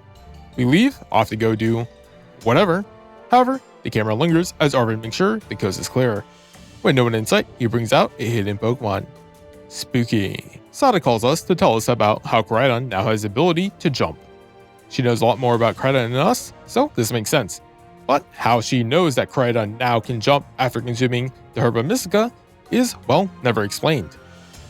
We leave, off to go do whatever. However, the camera lingers as Arvin makes sure the coast is clear. With no one in sight, he brings out a hidden Pokemon. Spooky. Sada calls us to tell us about how Koraidon now has the ability to jump. She knows a lot more about Koraidon than us, so this makes sense. But how she knows that Koraidon now can jump after consuming the Herba Mystica is, well, never explained.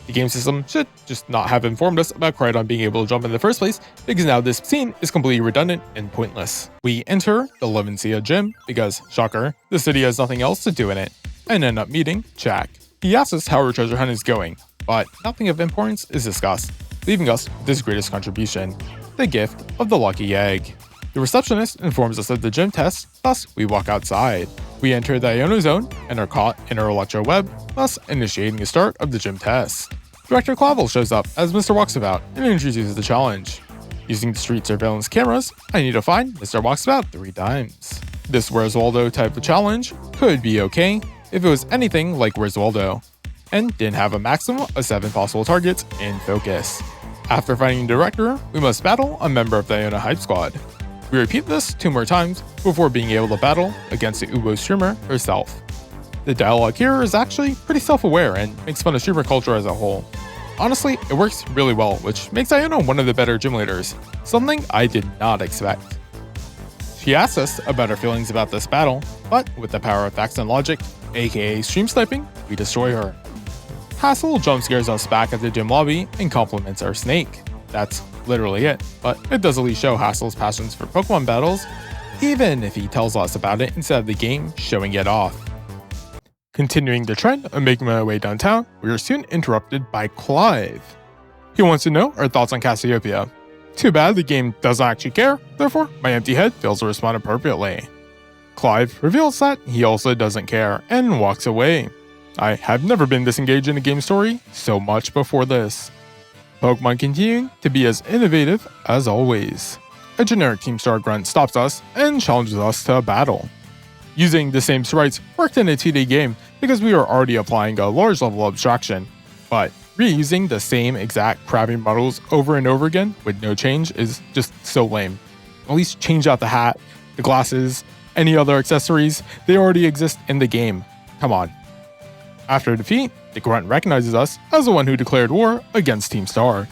The game system should just not have informed us about Koraidon being able to jump in the first place, because now this scene is completely redundant and pointless. We enter the Levincia gym because, shocker, the city has nothing else to do in it, and end up meeting Jack. He asks us how our treasure hunt is going, but nothing of importance is discussed, leaving us with his greatest contribution, the gift of the lucky egg. The receptionist informs us of the gym test, thus we walk outside. We enter the Iono Zone and are caught in our electro web, thus initiating the start of the gym test. Director Klawf shows up as Mr. Walksabout and introduces the challenge. Using the street surveillance cameras, I need to find Mr. Walksabout 3 times. This Where's Waldo type of challenge could be okay if it was anything like Where's Waldo, and didn't have a maximum of 7 possible targets in focus. After finding the director, we must battle a member of the Iona Hype Squad. We repeat this 2 more times before being able to battle against the Ubo streamer herself. The dialogue here is actually pretty self-aware and makes fun of streamer culture as a whole. Honestly, it works really well, which makes Iona one of the better gym leaders, something I did not expect. She asks us about our feelings about this battle, but with the power of facts and logic, aka stream sniping, we destroy her. Hassel jump scares us back at the gym lobby and compliments our snake. That's literally it, but it does at least show Hassel's passions for Pokemon battles, even if he tells us about it instead of the game showing it off. Continuing the trend of making my way downtown, we are soon interrupted by Klawf. He wants to know our thoughts on Cassiopeia. Too bad the game doesn't actually care, therefore my empty head fails to respond appropriately. Klawf reveals that he also doesn't care and walks away. I have never been disengaged in a game story so much before this. Pokemon continuing to be as innovative as always. a generic Team Star grunt stops us and challenges us to a battle. Using the same sprites worked in a 2D game because we were already applying a large level of abstraction, but reusing the same exact crappy models over and over again with no change is just so lame. At least change out the hat, the glasses, any other accessories, they already exist in the game. Come on. After defeat, the grunt recognizes us as the one who declared war against Team Star.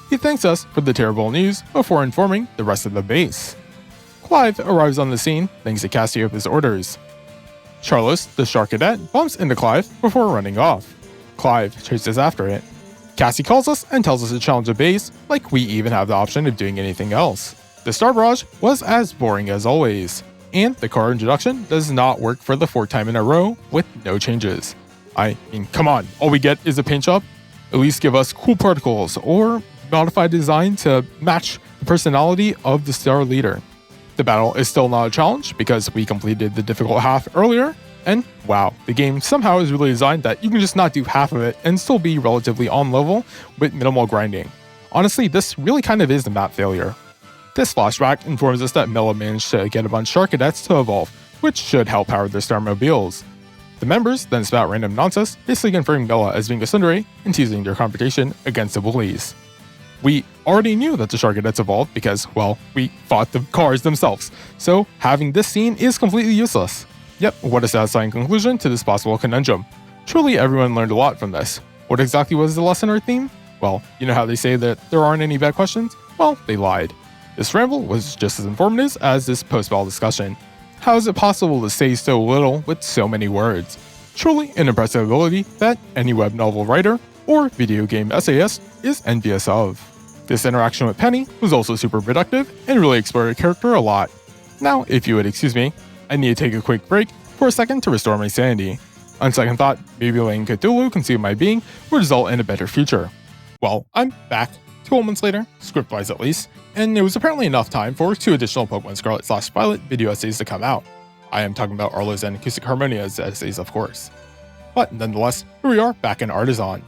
He thanks us for the terrible news before informing the rest of the base. Clive arrives on the scene thanks to Cassiopeia's orders. Charlos, the Shark Cadet, bumps into Clive before running off. Clive chases after it. Cassie calls us and tells us to challenge the base, like we even have the option of doing anything else. The Star Barrage was as boring as always, and the car introduction does not work for the 4th time in a row with no changes. I mean, come on, all we get is a pinch up? At least give us cool particles or modified design to match the personality of the Star Leader. The battle is still not a challenge because we completed the difficult half earlier, and wow, the game somehow is really designed that you can just not do half of it and still be relatively on level with minimal grinding. Honestly, this really kind of is a map failure. This flashback informs us that Mela managed to get a bunch of Shark Cadets to evolve, which should help power their Starmobiles. The members then spout random nonsense, basically confirming Mela as being a tsundere and teasing their competition against the bullies. We already knew that the Shark Cadets evolved because, well, we fought the cars themselves, so having this scene is completely useless. Yep, what a satisfying conclusion to this possible conundrum. Truly everyone learned a lot from this. What exactly was the lesson or theme? Well, you know how they say that there aren't any bad questions? Well, they lied. This ramble was just as informative as this post-battle discussion. How is it possible to say so little with so many words? Truly an impressive ability that any web novel writer or video game essayist is envious of. This interaction with Penny was also super productive and really explored her character a lot. Now, if you would excuse me, I need to take a quick break for a second to restore my sanity. On second thought, maybe letting Cthulhu consume my being would result in a better future. Well, I'm back, 2 months later, script-wise at least, and it was apparently enough time for 2 additional Pokemon Scarlet/Violet video essays to come out. I am talking about Arlo's and Acoustic Harmonia's essays, of course. But nonetheless, here we are back in Artazon.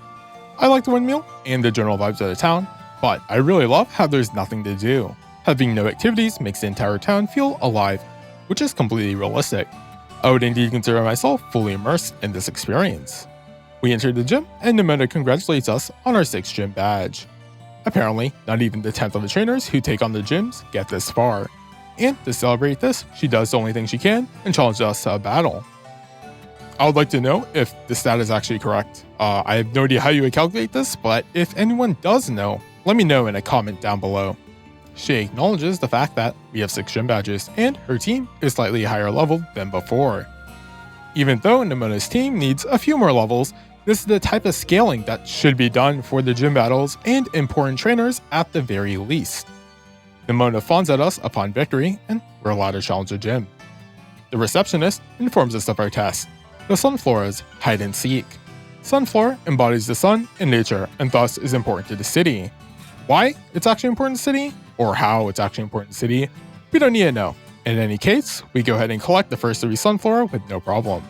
I like the windmill and the general vibes of the town, but I really love how there's nothing to do. Having no activities makes the entire town feel alive, which is completely realistic. I would indeed consider myself fully immersed in this experience. We entered the gym, and Nimona congratulates us on our 6th gym badge. Apparently, not even the 10th of the trainers who take on the gyms get this far. And to celebrate this, she does the only thing she can and challenges us to a battle. I would like to know if this stat is actually correct. I have no idea how you would calculate this, but if anyone does know, let me know in a comment down below. She acknowledges the fact that we have 6 gym badges, and her team is slightly higher level than before. Even though Nimona's team needs a few more levels, this is the type of scaling that should be done for the gym battles and important trainers at the very least. Nimona fawns at us upon victory, and we're allowed to challenge the gym. The receptionist informs us of our test, the Sunflora's hide and seek. Sunflora embodies the sun and nature, and thus is important to the city. Why it's actually important to the city, or how it's actually important to the city, we don't need to know. In any case, we go ahead and collect the first 3 Sunflora with no problem.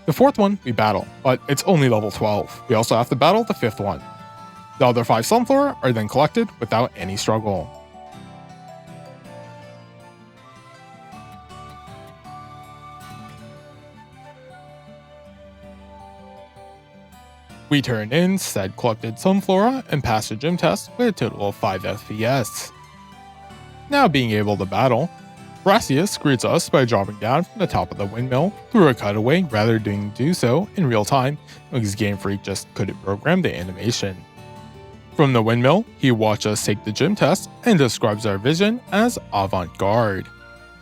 The 4th one we battle, but it's only level 12. We also have to battle the 5th one. The other 5 Sunflora are then collected without any struggle. We turn in said collected Sunflora and pass the gym test with a total of 5 FPS. Now being able to battle, Brassius greets us by dropping down from the top of the windmill through a cutaway rather than do so in real time because Gamefreak just couldn't program the animation. From the windmill, he watched us take the gym test and describes our vision as avant-garde.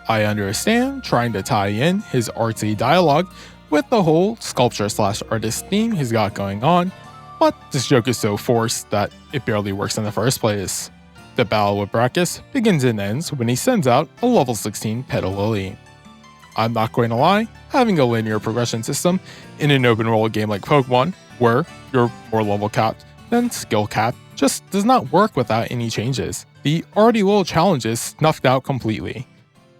I understand trying to tie in his artsy dialogue with the whole sculpture/artist theme he's got going on, but this joke is so forced that it barely works in the first place. The battle with Brassius begins and ends when he sends out a level 16 Petalilli. I'm not going to lie, having a linear progression system in an open world game like Pokemon, where you're more level capped than skill capped, just does not work without any changes. The already low challenge is snuffed out completely.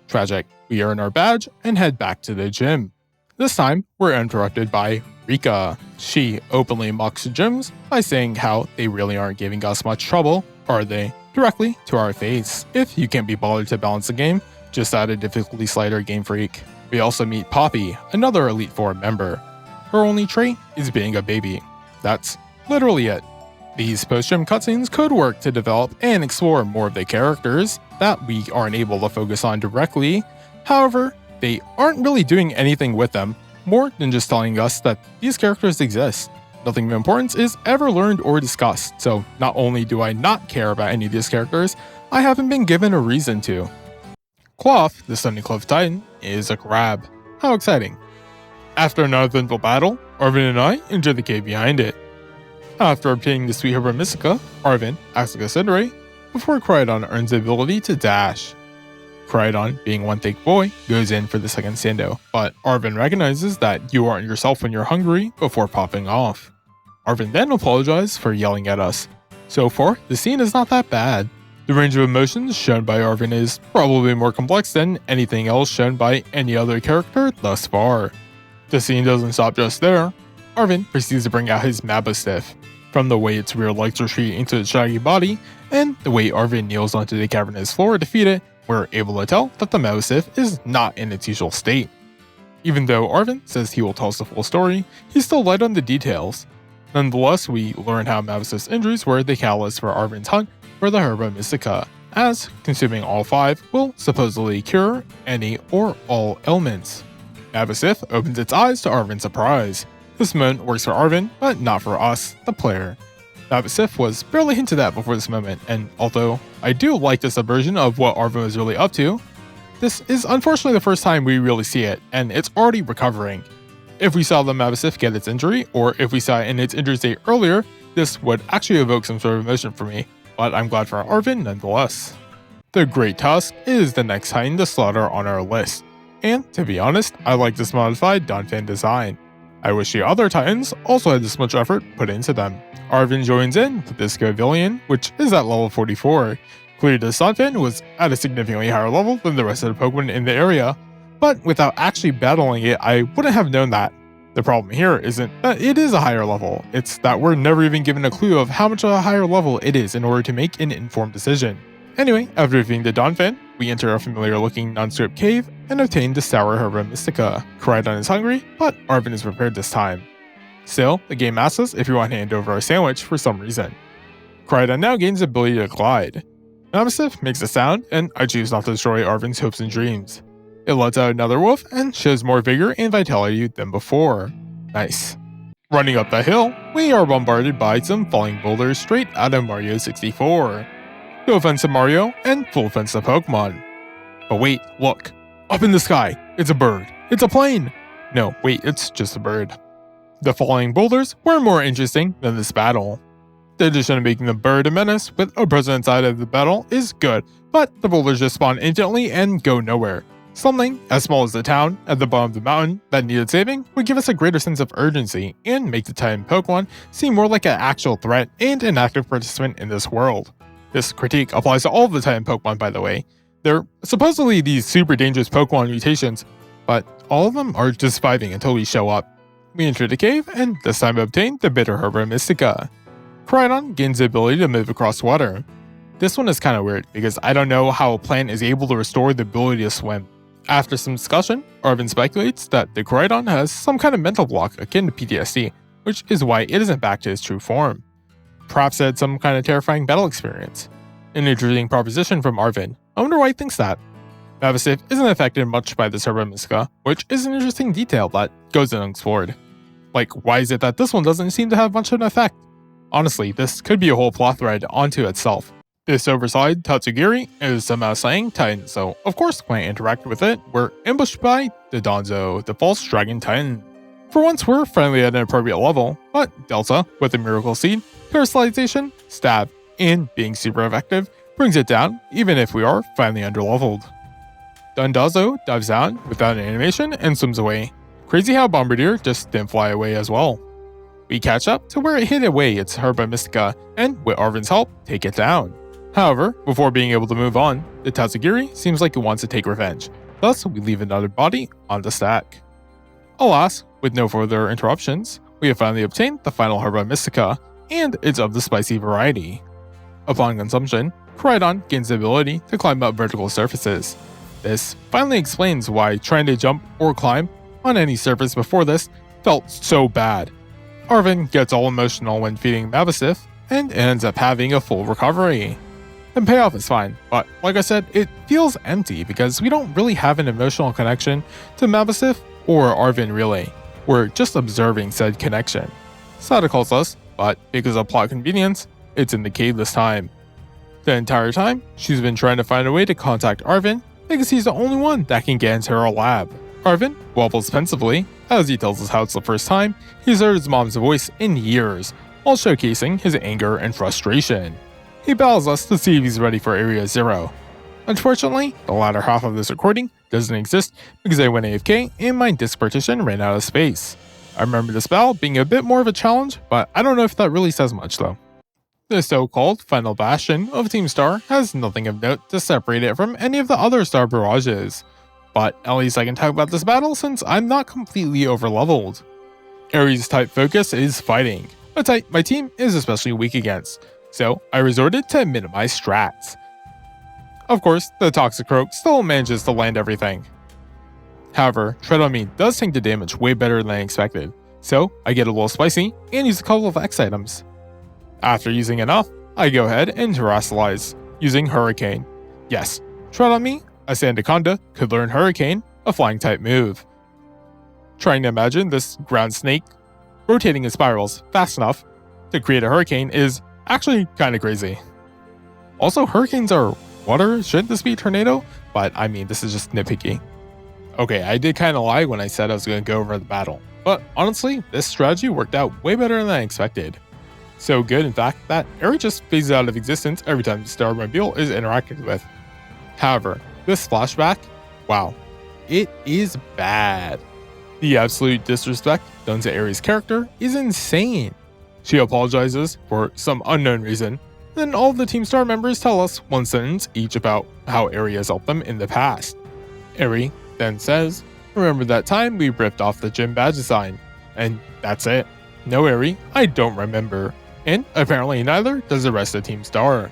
Tragic, we earn our badge and head back to the gym. This time, we're interrupted by Rika. She openly mocks gyms by saying how they really aren't giving us much trouble, Are they? Directly to our face. If you can't be bothered to balance the game, just add a difficulty slider, Gamefreak. We also meet Poppy, another Elite Four member. Her only trait is being a baby. That's literally it. These post-gym cutscenes could work to develop and explore more of the characters that we aren't able to focus on directly. However, they aren't really doing anything with them, more than just telling us that these characters exist. Nothing of importance is ever learned or discussed, so not only do I not care about any of these characters, I haven't been given a reason to. Klawf, the Stony Cliff Titan, is a grab. How exciting. After an uneventful battle, Arven and I enter the cave behind it. After obtaining the Sweet Herba Mystica, Arven acts like a Cinderace, before Crydon earns the ability to dash. Crydon, being one thick boy, goes in for the second Sando, but Arven recognizes that you aren't yourself when you're hungry before popping off. Arven then apologizes for yelling at us. So far, the scene is not that bad. The range of emotions shown by Arven is probably more complex than anything else shown by any other character thus far. The scene doesn't stop just there. Arven proceeds to bring out his Mabostiff. From the way its rear legs retreat into its shaggy body, and the way Arven kneels onto the cavernous floor to feed it, we're able to tell that the Mabostiff is not in its usual state. Even though Arven says he will tell us the full story, he's still light on the details. Nonetheless, we learn how Mabostiff's injuries were the catalyst for Arven's hunt for the Herba Mystica, as consuming all 5 will supposedly cure any or all ailments. Mabostiff opens its eyes to Arven's surprise. This moment works for Arven, but not for us, the player. Mabostiff was barely hinted at before this moment, and although I do like this version of what Arven was really up to, this is unfortunately the first time we really see it, and it's already recovering. If we saw the Mabostiff get its injury, or if we saw it in its injury state earlier, this would actually evoke some sort of emotion for me, but I'm glad for Arven nonetheless. The Great Tusk is the next Titan to slaughter on our list, and to be honest, I like this modified Donphan design. I wish the other Titans also had this much effort put into them. Arven joins in with this Gavillion, which is at level 44. Clearly this Donphan was at a significantly higher level than the rest of the Pokemon in the area, but without actually battling it, I wouldn't have known that. The problem here isn't that it is a higher level, it's that we're never even given a clue of how much of a higher level it is in order to make an informed decision. Anyway, after defeating the Donphan, we enter a familiar looking nondescript cave and obtain the Sour Herba Mystica. Crydon is hungry, but Arven is prepared this time. Still, the game asks us if we want to hand over our sandwich for some reason. Crydon now gains the ability to glide. Mabostiff makes a sound, and I choose not to destroy Arven's hopes and dreams. It lets out another wolf and shows more vigor and vitality than before. Nice. Running up the hill, we are bombarded by some falling boulders straight out of Mario 64. No offense to Mario, and full offense to Pokemon. But wait, look. Up in the sky, it's a bird. It's a plane. No, wait, it's just a bird. The falling boulders were more interesting than this battle. The addition of making the bird a menace with a present inside of the battle is good, but the boulders just spawn instantly and go nowhere. Something as small as the town at the bottom of the mountain that needed saving would give us a greater sense of urgency and make the Titan Pokemon seem more like an actual threat and an active participant in this world. This critique applies to all of the Titan Pokemon, by the way. They're supposedly these super dangerous Pokemon mutations, but all of them are just surviving until we show up. We enter the cave and this time obtain the Bitter Herba Mystica. Crydon gains the ability to move across water. This one is kind of weird because I don't know how a plant is able to restore the ability to swim. After some discussion, Arven speculates that the Crydon has some kind of mental block akin to PTSD, which is why it isn't back to its true form. Perhaps it had some kind of terrifying battle experience. An interesting proposition from Arven. I wonder why he thinks that. Mabostiff isn't affected much by this Herba Mystica, which is an interesting detail that goes unexplored. Like, why is it that this one doesn't seem to have much of an effect? Honestly, this could be a whole plot thread onto itself. This oversized Tatsugiri is somehow slaying Titan, so of course when I interact with it, we're ambushed by the Dondozo, the false dragon Titan. For once we're finally at an appropriate level, but Delta, with the Miracle Seed, Parasitization, Stab, and being super effective, brings it down even if we are finally underleveled. Dondozo dives down without an animation and swims away. Crazy how Bombirdier just didn't fly away as well. We catch up to where it hid away its Herba Mystica, and with Arven's help, take it down. However, before being able to move on, the Tatsugiri seems like it wants to take revenge, thus we leave another body on the stack. Alas, with no further interruptions, we have finally obtained the final Herba Mystica, and it's of the spicy variety. Upon consumption, Koraidon gains the ability to climb up vertical surfaces. This finally explains why trying to jump or climb on any surface before this felt so bad. Arven gets all emotional when feeding Mabosif and ends up having a full recovery. The payoff is fine, but like I said, it feels empty because we don't really have an emotional connection to Mabosif or Arven really. We're just observing said connection. Sada calls us, but because of plot convenience, it's in the cave this time. The entire time, she's been trying to find a way to contact Arven because he's the only one that can get into her lab. Arven wobbles pensively as he tells us how it's the first time he's heard his mom's voice in years, while showcasing his anger and frustration. He battles us to see if he's ready for Area 0. Unfortunately, the latter half of this recording doesn't exist because I went AFK and my disk partition ran out of space. I remember this battle being a bit more of a challenge, but I don't know if that really says much though. The so-called final bastion of Team Star has nothing of note to separate it from any of the other Star barrages. But at least I can talk about this battle since I'm not completely overleveled. Ares' type focus is fighting, a type my team is especially weak against, so I resorted to minimize strats. Of course, the Toxicroak still manages to land everything. However, Tread on Me does tank the damage way better than I expected, so I get a little spicy and use a couple of X items. After using enough, I go ahead and Terrasilize, using Hurricane. Yes, Tread on Me, a Sandaconda could learn Hurricane, a flying type move. Trying to imagine this ground snake rotating in spirals fast enough to create a hurricane is actually kinda crazy. Also, hurricanes are water, shouldn't this be tornado? But I mean, this is just nitpicky. Okay, I did kinda lie when I said I was gonna go over the battle, but honestly, this strategy worked out way better than I expected. So good, in fact, that area just phases out of existence every time the Starmobile is interacted with. However, this flashback, wow, it is bad. The absolute disrespect done to Ares' character is insane. She apologizes for some unknown reason, then all of the Team Star members tell us one sentence each about how Ares has helped them in the past. Ares then says, "Remember that time we ripped off the gym badge design?" And that's it. No Ares, I don't remember. And apparently neither does the rest of Team Star.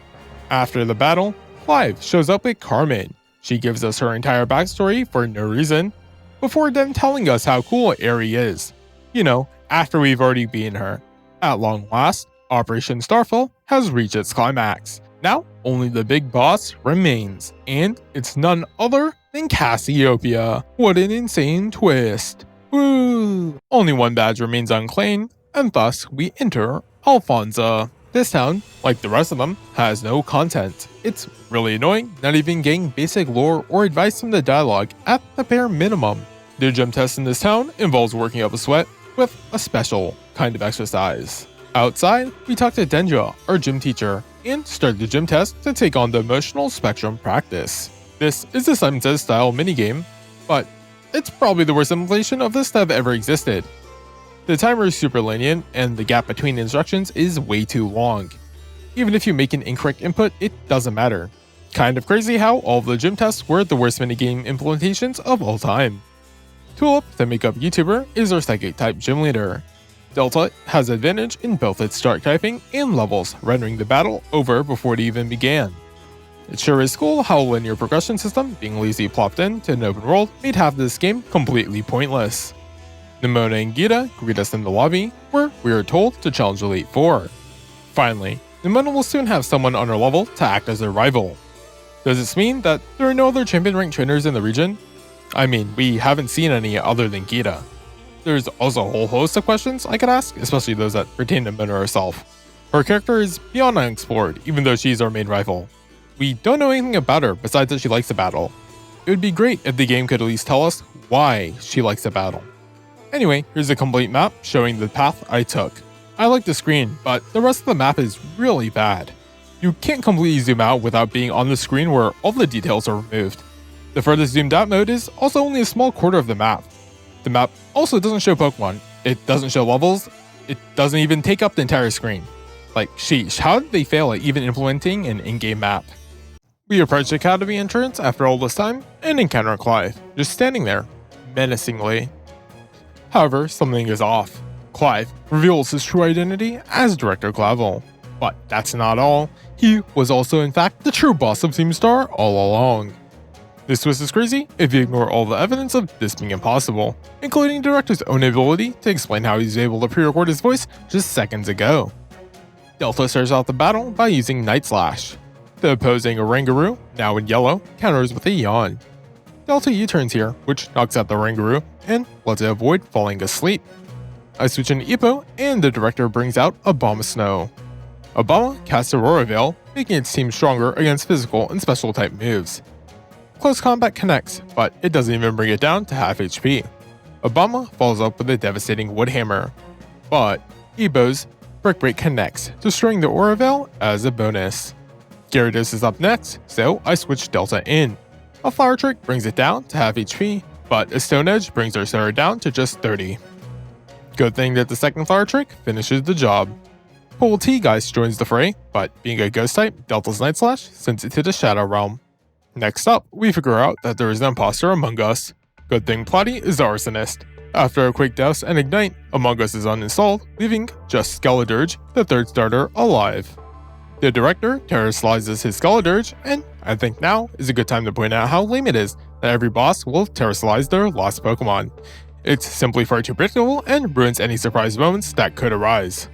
After the battle, Klawf shows up with Carmen. She gives us her entire backstory for no reason, before then telling us how cool Aerie is. You know, after we've already beaten her. At long last, Operation Starfall has reached its climax. Now, only the big boss remains, and it's none other than Cassiopeia. What an insane twist. Woo! Only one badge remains unclaimed, and thus we enter Alfonza. This town, like the rest of them, has no content. It's really annoying not even getting basic lore or advice from the dialogue at the bare minimum. The gym test in this town involves working up a sweat with a special kind of exercise. Outside, we talk to Dendra, our gym teacher, and start the gym test to take on the emotional spectrum practice. This is a Simon style minigame, but it's probably the worst implementation of this that ever existed. The timer is super lenient, and the gap between instructions is way too long. Even if you make an incorrect input, it doesn't matter. Kind of crazy how all of the gym tests were the worst minigame implementations of all time. Tulip, the makeup YouTuber, is our psychic type gym leader. Delta has advantage in both its dark typing and levels, rendering the battle over before it even began. It sure is cool how a linear progression system being lazy plopped into an open world made half this game completely pointless. Nimona and Gita greet us in the lobby, where we are told to challenge Elite Four. Finally, Nimona will soon have someone on her level to act as their rival. Does this mean that there are no other champion rank trainers in the region? I mean, we haven't seen any other than Gita. There's also a whole host of questions I could ask, especially those that pertain to Nimona herself. Her character is beyond unexplored, even though she's our main rival. We don't know anything about her besides that she likes to battle. It would be great if the game could at least tell us why she likes to battle. Anyway, here's a complete map showing the path I took. I like the screen, but the rest of the map is really bad. You can't completely zoom out without being on the screen where all the details are removed. The furthest zoomed out mode is also only a small quarter of the map. The map also doesn't show Pokemon, it doesn't show levels, it doesn't even take up the entire screen. Like, sheesh, how did they fail at even implementing an in-game map? We approach the Academy entrance after all this time and encounter Klawf, just standing there, menacingly. However, something is off. Klawf reveals his true identity as Director Clavel. But that's not all. He was also in fact the true boss of Team Star all along. This twist is crazy if you ignore all the evidence of this being impossible, including the director's own ability to explain how he's able to pre-record his voice just seconds ago. Delta starts out the battle by using Night Slash. The opposing Oranguru, now in yellow, counters with a yawn. Delta U-turns here, which knocks out the Oranguru and lets it avoid falling asleep. I switch into Ippo, and the director brings out Obama Snow. Obama casts Aurora Veil, making its team stronger against physical and special type moves. Close combat connects, but it doesn't even bring it down to half HP. Obama follows up with a devastating Wood Hammer, but Ippo's Brick Break connects, destroying the Aura Veil as a bonus. Gyarados is up next, so I switch Delta in. A Flower Trick brings it down to half HP, but a Stone Edge brings our Sarah down to just 30. Good thing that the second Flower Trick finishes the job. Pole T Geist joins the fray, but being a Ghost type, Delta's Night Slash sends it to the Shadow Realm. Next up, we figure out that there is an imposter among us. Good thing Platy is the arsonist. After a quick douse and ignite, Among Us is uninstalled, leaving just Skeledirge, the third starter, alive. The director terrestrializes his Skeledirge, and I think now is a good time to point out how lame it is that every boss will terrestrialize their lost Pokemon. It's simply far too predictable and ruins any surprise moments that could arise.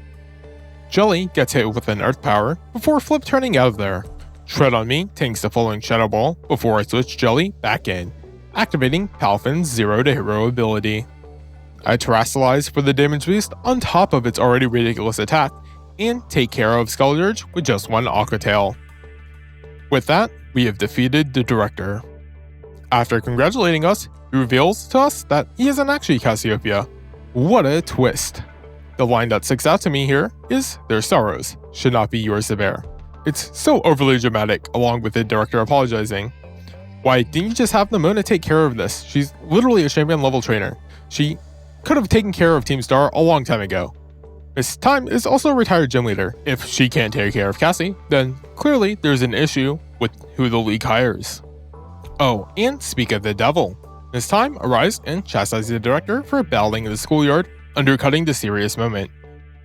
Jelly gets hit with an Earth Power before flip turning out of there. Tread on Me tanks the following Shadow Ball before I switch Jelly back in, activating Palfin's 0 to Hero ability. I terrestrialize for the damage boost on top of its already ridiculous attack, and take care of Skeledirge with just one Aqua Tail. With that, we have defeated the director. After congratulating us, he reveals to us that he isn't actually Cassiopeia. What a twist. The line that sticks out to me here is, "Their sorrows should not be yours to bear." It's so overly dramatic, along with the director apologizing. Why didn't you just have Nimona take care of this? She's literally a champion level trainer. She could have taken care of Team Star a long time ago. Miss Time is also a retired gym leader. If she can't take care of Cassie, then clearly there's an issue with who the league hires. Oh, and speak of the devil. Miss Time arrives and chastises the director for battling in the schoolyard, undercutting the serious moment.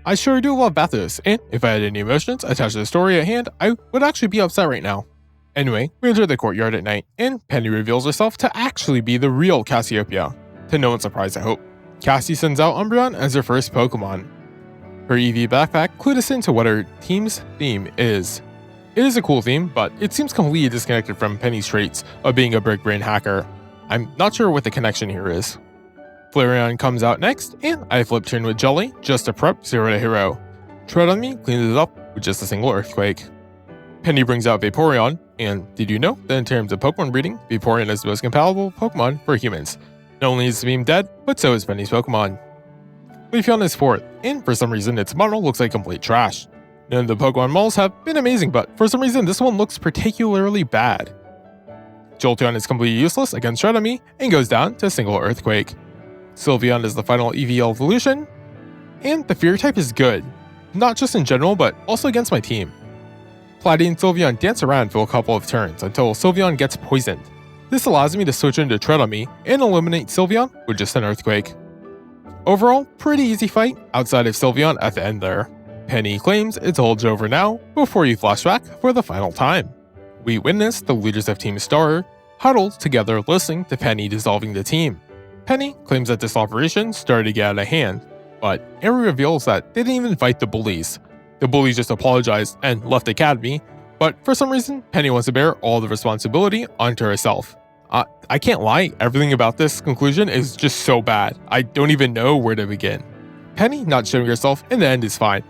I sure do love Platos, and if I had any emotions attached to the story at hand, I would actually be upset right now. Anyway, we enter the courtyard at night, and Penny reveals herself to actually be the real Cassiopeia. To no one's surprise, I hope. Cassie sends out Umbreon as her first Pokemon. Her EV backpack clued us into what her team's theme is. It is a cool theme, but it seems completely disconnected from Penny's traits of being a brick brain hacker. I'm not sure what the connection here is. Flareon comes out next, and I flip turn with Jelly just to prep 0 to Hero. Tread on Me cleans it up with just a single Earthquake. Penny brings out Vaporeon, and did you know that in terms of Pokemon breeding, Vaporeon is the most compatible Pokemon for humans? Not only is the meme dead, but so is Penny's Pokemon. Leafeon is fourth, and for some reason its model looks like complete trash. None of the Pokemon models have been amazing, but for some reason this one looks particularly bad. Jolteon is completely useless against Tread on Me, and goes down to a single Earthquake. Sylveon is the final EV evolution, and the Fear type is good, not just in general but also against my team. Platy and Sylveon dance around for a couple of turns until Sylveon gets poisoned. This allows me to switch into Tread on Me and eliminate Sylveon with just an Earthquake. Overall, pretty easy fight outside of Sylveon at the end there. Penny claims it's all over now before you flashback for the final time. We witness the leaders of Team Star huddled together listening to Penny dissolving the team. Penny claims that this operation started to get out of hand, but Ari reveals that they didn't even fight the bullies. The bullies just apologized and left the academy, but for some reason, Penny wants to bear all the responsibility onto herself. I can't lie, everything about this conclusion is just so bad. I don't even know where to begin. Penny not showing herself in the end is fine,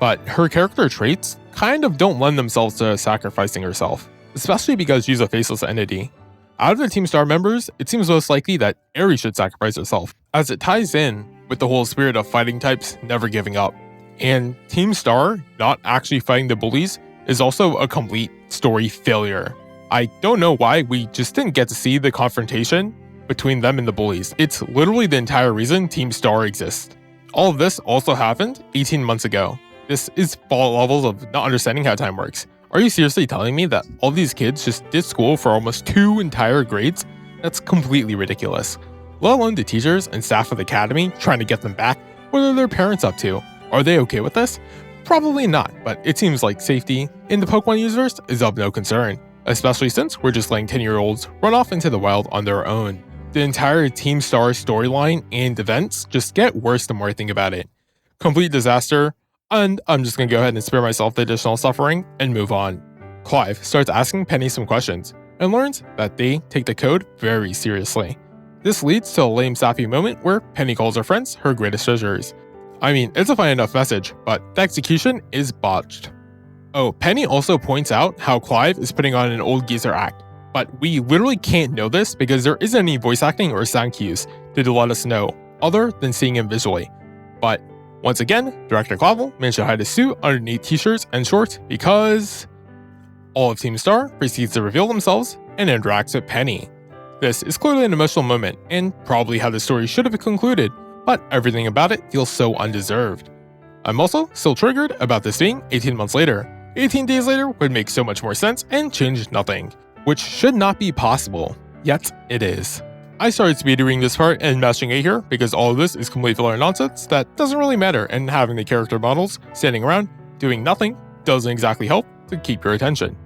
but her character traits kind of don't lend themselves to sacrificing herself, especially because she's a faceless entity. Out of the Team Star members, it seems most likely that Aerie should sacrifice herself, as it ties in with the whole spirit of fighting types never giving up. And Team Star not actually fighting the bullies is also a complete story failure. I don't know why we just didn't get to see the confrontation between them and the bullies. It's literally the entire reason Team Star exists. All of this also happened 18 months ago. This is fault levels of not understanding how time works. Are you seriously telling me that all these kids just did school for almost 2 entire grades? That's completely ridiculous. Let alone the teachers and staff of the academy trying to get them back. What are their parents up to? Are they okay with this? Probably not, but it seems like safety in the Pokemon universe is of no concern, especially since we're just letting 10-year-olds run off into the wild on their own. The entire Team Star storyline and events just get worse the more I think about it. Complete disaster, and I'm just gonna go ahead and spare myself the additional suffering and move on. Klawf starts asking Penny some questions, and learns that they take the code very seriously. This leads to a lame sappy moment where Penny calls her friends her greatest treasures. I mean, it's a fine enough message, but the execution is botched. Oh, Penny also points out how Klawf is putting on an old geezer act, but we literally can't know this because there isn't any voice acting or sound cues to let us know, other than seeing him visually. But once again, Director Clavel managed to hide his suit underneath t-shirts and shorts because all of Team Star proceeds to reveal themselves and interacts with Penny. This is clearly an emotional moment and probably how the story should have concluded, but everything about it feels so undeserved. I'm also still triggered about this being 18 months later. 18 days later would make so much more sense and change nothing, which should not be possible, yet it is. I started speed reading this part and mashing A here because all of this is complete filler nonsense that doesn't really matter, and having the character models standing around doing nothing doesn't exactly help to keep your attention.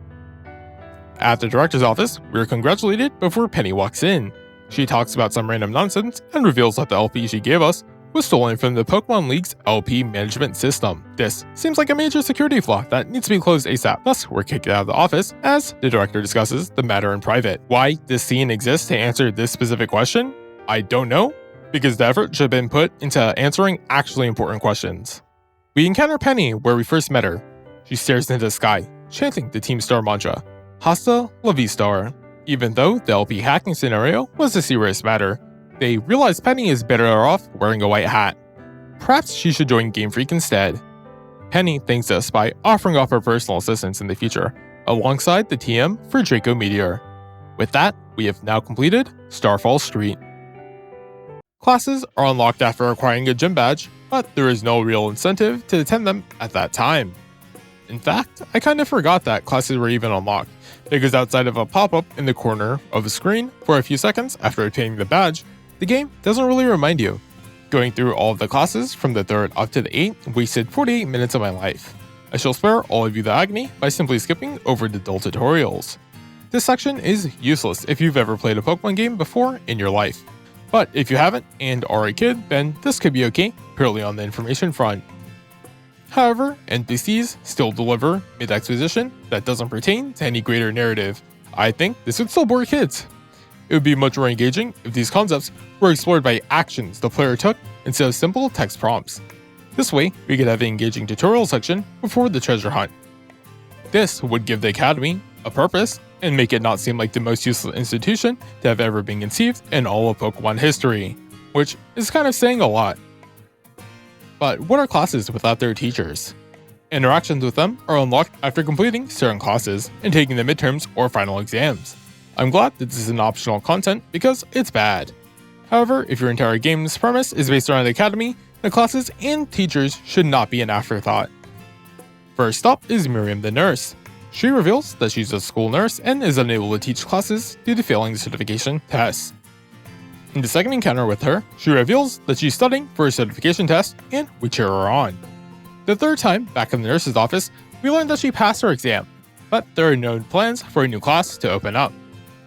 At the director's office, we're congratulated before Penny walks in. She talks about some random nonsense and reveals that the LP she gave us was stolen from the Pokemon League's LP management system. This seems like a major security flaw that needs to be closed ASAP, thus we're kicked out of the office as the director discusses the matter in private. Why this scene exists to answer this specific question? I don't know, because the effort should have been put into answering actually important questions. We encounter Penny where we first met her. She stares into the sky, chanting the Team Star mantra, Hasta la vista. Even though the LP hacking scenario was a serious matter, they realize Penny is better off wearing a white hat. Perhaps she should join Gamefreak instead. Penny thanks us by offering off her personal assistance in the future, alongside the TM for Draco Meteor. With that, we have now completed Starfall Street. Classes are unlocked after acquiring a gym badge, but there is no real incentive to attend them at that time. In fact, I kinda forgot that classes were even unlocked, because outside of a pop-up in the corner of the screen for a few seconds after obtaining the badge, the game doesn't really remind you. Going through all of the classes from the 3rd up to the 8th wasted 48 minutes of my life. I shall spare all of you the agony by simply skipping over the dull tutorials. This section is useless if you've ever played a Pokemon game before in your life. But if you haven't and are a kid, then this could be okay, purely on the information front. However, NPCs still deliver mid-exposition that doesn't pertain to any greater narrative. I think this would still bore kids. It would be much more engaging if these concepts were explored by actions the player took instead of simple text prompts. This way, we could have an engaging tutorial section before the treasure hunt. This would give the Academy a purpose and make it not seem like the most useless institution to have ever been conceived in all of Pokemon history, which is kind of saying a lot. But what are classes without their teachers? Interactions with them are unlocked after completing certain classes and taking the midterms or final exams. I'm glad that this is an optional content because it's bad. However, if your entire game's premise is based around the Academy, the classes and teachers should not be an afterthought. First up is Miriam the nurse. She reveals that she's a school nurse and is unable to teach classes due to failing the certification tests. In the second encounter with her, she reveals that she's studying for a certification test, and we cheer her on. The third time, back in the nurse's office, we learn that she passed her exam, but there are no plans for a new class to open up.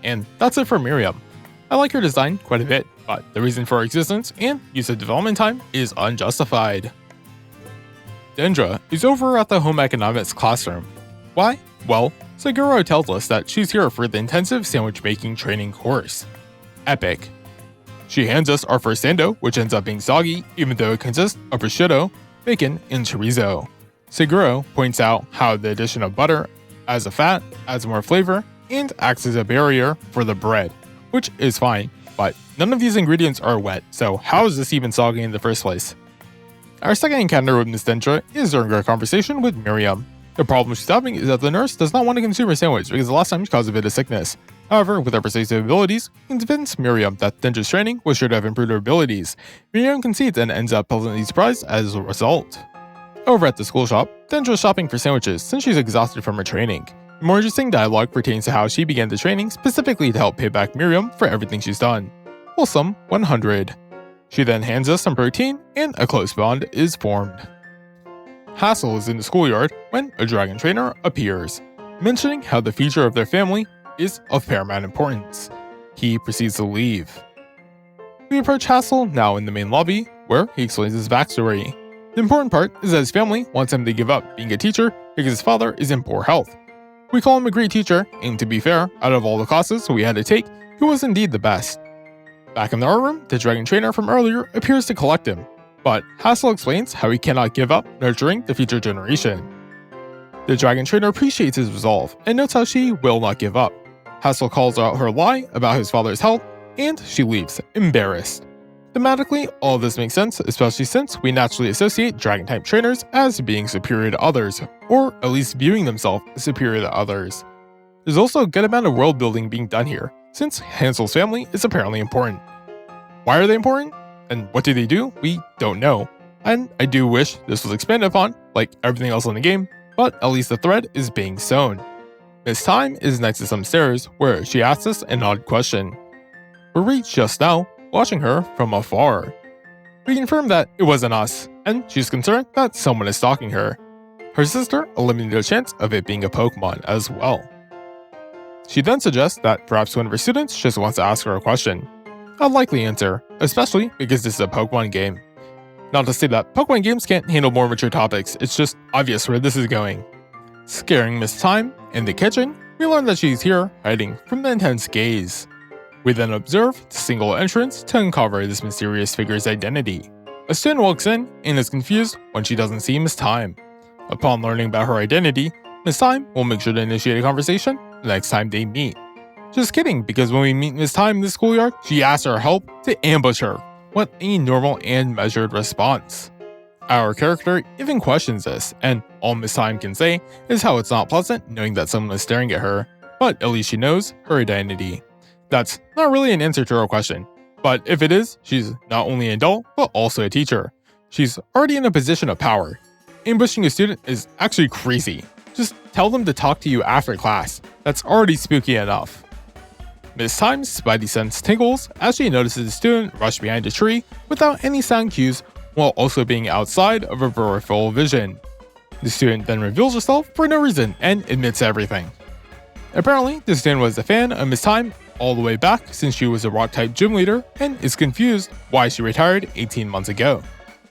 And that's it for Miriam. I like her design quite a bit, but the reason for her existence and use of development time is unjustified. Dendra is over at the home economics classroom. Why? Well, Seguro tells us that she's here for the intensive sandwich making training course. Epic. She hands us our first sando, which ends up being soggy, even though it consists of prosciutto, bacon, and chorizo. Seguro points out how the addition of butter as a fat adds more flavor and acts as a barrier for the bread, which is fine, but none of these ingredients are wet, so how is this even soggy in the first place? Our second encounter with Miss Dendra is during our conversation with Miriam. The problem she's having is that the nurse does not want to consume her sandwich because the last time she caused a bit of sickness. However, with her persuasive abilities, we convince Miriam that Dendra's training was sure to have improved her abilities. Miriam concedes and ends up pleasantly surprised as a result. Over at the school shop, Dendra is shopping for sandwiches since she's exhausted from her training. The more interesting dialogue pertains to how she began the training specifically to help pay back Miriam for everything she's done. Wholesome 100. She then hands us some protein and a close bond is formed. Hassel is in the schoolyard when a dragon trainer appears, mentioning how the future of their family is of paramount importance. He proceeds to leave. We approach Hassel now in the main lobby, where he explains his backstory. The important part is that his family wants him to give up being a teacher because his father is in poor health. We call him a great teacher, and to be fair, out of all the classes we had to take, he was indeed the best. Back in the art room, the dragon trainer from earlier appears to collect him, but Hassel explains how he cannot give up nurturing the future generation. The dragon trainer appreciates his resolve and notes how she will not give up. Hassel calls out her lie about his father's health, and she leaves, embarrassed. Thematically, all of this makes sense, especially since we naturally associate dragon-type trainers as being superior to others, or at least viewing themselves as superior to others. There's also a good amount of world building being done here, since Hansel's family is apparently important. Why are they important? And what do they do? We don't know. And I do wish this was expanded upon, like everything else in the game, but at least the thread is being sown. Miss Time is next to some stairs, where she asks us an odd question. We reach just now, watching her from afar. We confirm that it wasn't us, and she's concerned that someone is stalking her. Her sister eliminated a chance of it being a Pokemon as well. She then suggests that perhaps one of her students just wants to ask her a question. A likely answer, especially because this is a Pokemon game. Not to say that Pokemon games can't handle more mature topics, it's just obvious where this is going. Scaring Miss Time in the kitchen, we learn that she's here hiding from the intense gaze. We then observe the single entrance to uncover this mysterious figure's identity. A student walks in and is confused when she doesn't see Miss Time. Upon learning about her identity, Miss Time will make sure to initiate a conversation the next time they meet. Just kidding, because when we meet Miss Time in the schoolyard, she asks our help to ambush her. What a normal and measured response. Our character even questions this, and all Miss Time can say is how it's not pleasant knowing that someone is staring at her, but at least she knows her identity. That's not really an answer to her question, but if it is, she's not only an adult, but also a teacher. She's already in a position of power. Ambushing a student is actually crazy. Just tell them to talk to you after class. That's already spooky enough. Miss Time's spidey sense tingles as she notices a student rush behind a tree without any sound cues while also being outside of her peripheral vision. The student then reveals herself for no reason and admits everything. Apparently, the student was a fan of Miss Time all the way back since she was a rock-type gym leader and is confused why she retired 18 months ago.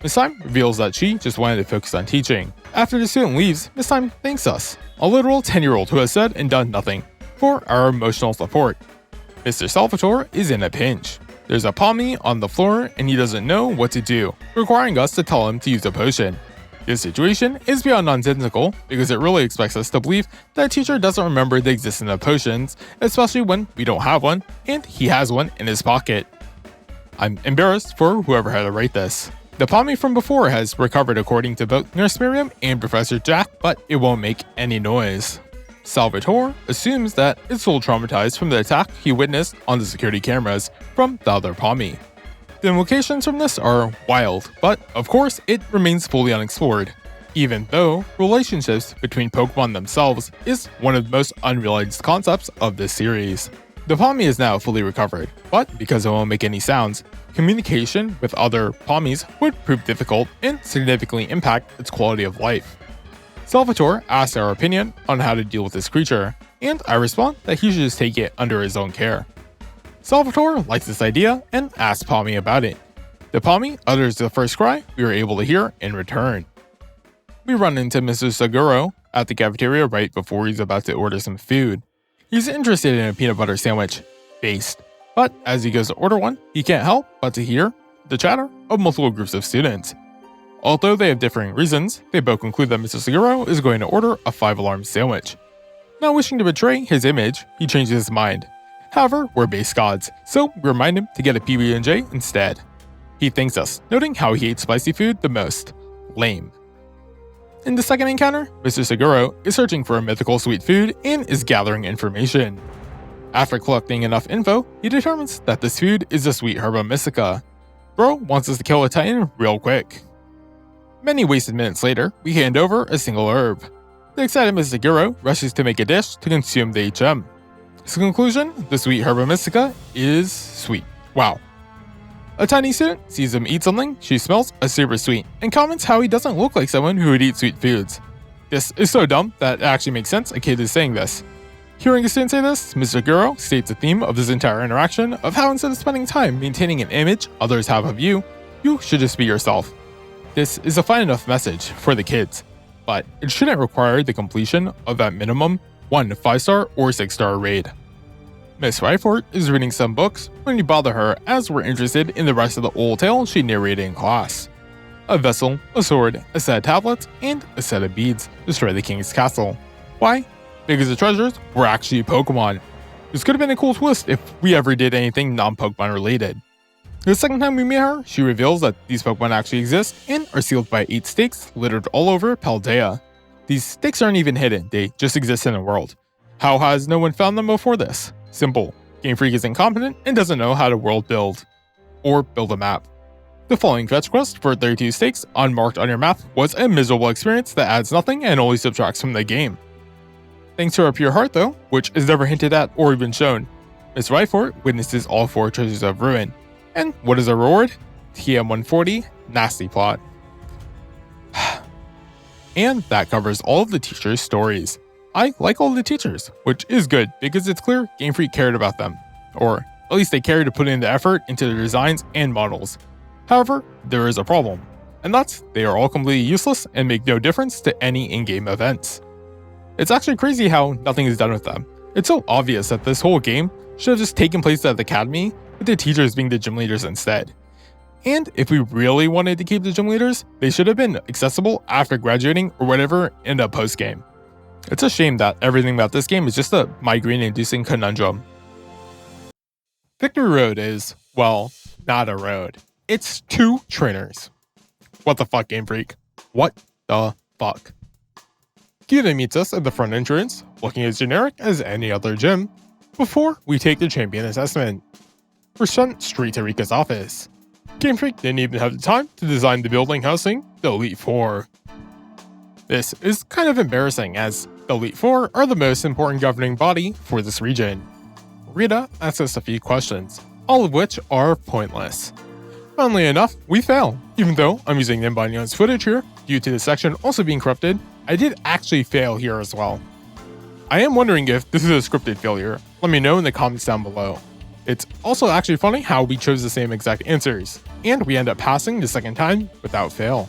Miss Time reveals that she just wanted to focus on teaching. After the student leaves, Miss Time thanks us, a literal 10-year-old who has said and done nothing, for our emotional support. Mr. Salvatore is in a pinch. There's a Pommy on the floor and he doesn't know what to do, requiring us to tell him to use a potion. This situation is beyond nonsensical because it really expects us to believe that a teacher doesn't remember the existence of potions, especially when we don't have one and he has one in his pocket. I'm embarrassed for whoever had to write this. The Pommy from before has recovered according to both Nurse Miriam and Professor Jack, but it won't make any noise. Salvatore assumes that it's still traumatized from the attack he witnessed on the security cameras from the other Pommy. The implications from this are wild, but of course it remains fully unexplored, even though relationships between Pokemon themselves is one of the most unrealized concepts of this series. The Pommy is now fully recovered, but because it won't make any sounds, communication with other Pommys would prove difficult and significantly impact its quality of life. Salvatore asks our opinion on how to deal with this creature, and I respond that he should just take it under his own care. Salvatore likes this idea and asks Pommy about it. The Pommy utters the first cry we were able to hear in return. We run into Mr. Seguro at the cafeteria right before he's about to order some food. He's interested in a peanut butter sandwich, based, but as he goes to order one, he can't help but to hear the chatter of multiple groups of students. Although they have differing reasons, they both conclude that Mr. Seguro is going to order a 5-alarm sandwich. Not wishing to betray his image, he changes his mind. However, we're base gods, so we remind him to get a PB&J instead. He thanks us, noting how he hates spicy food the most. Lame. In the second encounter, Mr. Seguro is searching for a mythical sweet food and is gathering information. After collecting enough info, he determines that this food is a sweet herba mystica. Bro wants us to kill a titan real quick. Many wasted minutes later, we hand over a single herb. The excited Mr. Seguro rushes to make a dish to consume the HM. His conclusion, the sweet herba mystica is sweet. Wow. A tiny student sees him eat something she smells as super sweet and comments how he doesn't look like someone who would eat sweet foods. This is so dumb that it actually makes sense a kid is saying this. Hearing a student say this, Mr. Guro states the theme of this entire interaction of how instead of spending time maintaining an image others have of you, you should just be yourself. This is a fine enough message for the kids, but it shouldn't require the completion of at minimum 1 5-star or 6-star raid. Miss Ryford is reading some books when you bother her as we're interested in the rest of the old tale she narrated in class. A vessel, a sword, a set of tablets, and a set of beads destroy the king's castle. Why? Because the treasures were actually Pokemon. This could have been a cool twist if we ever did anything non-Pokemon related. The second time we meet her, she reveals that these Pokemon actually exist and are sealed by 8 stakes littered all over Paldea. These stakes aren't even hidden, they just exist in the world. How has no one found them before this? Simple. Gamefreak is incompetent and doesn't know how to world build. Or build a map. The following fetch quest for 32 stakes unmarked on your map was a miserable experience that adds nothing and only subtracts from the game. Thanks to her pure heart though, which is never hinted at or even shown, Miss Ryford witnesses all 4 treasures of ruin. And what is her reward? TM140, nasty plot. And that covers all of the teachers' stories. I like all the teachers, which is good because it's clear Gamefreak cared about them. Or at least they cared to put in the effort into their designs and models. However, there is a problem, and that's they are all completely useless and make no difference to any in-game events. It's actually crazy how nothing is done with them. It's so obvious that this whole game should have just taken place at the academy, with the teachers being the gym leaders instead. And if we really wanted to keep the gym leaders, they should have been accessible after graduating or whatever in the post-game. It's a shame that everything about this game is just a migraine-inducing conundrum. Victory Road is, well, not a road. It's 2 trainers. What the fuck, Game Freak? What the fuck? Gita meets us at the front entrance, looking as generic as any other gym, before we take the champion assessment. We're sent straight to Rika's office. Game Freak didn't even have the time to design the building housing the Elite Four. This is kind of embarrassing as the Elite Four are the most important governing body for this region. Rita asks us a few questions, all of which are pointless. Funnily enough, we fail. Even though I'm using Ninbanyan's footage here, due to the section also being corrupted, I did actually fail here as well. I am wondering if this is a scripted failure. Let me know in the comments down below. It's also actually funny how we chose the same exact answers, and we end up passing the second time without fail.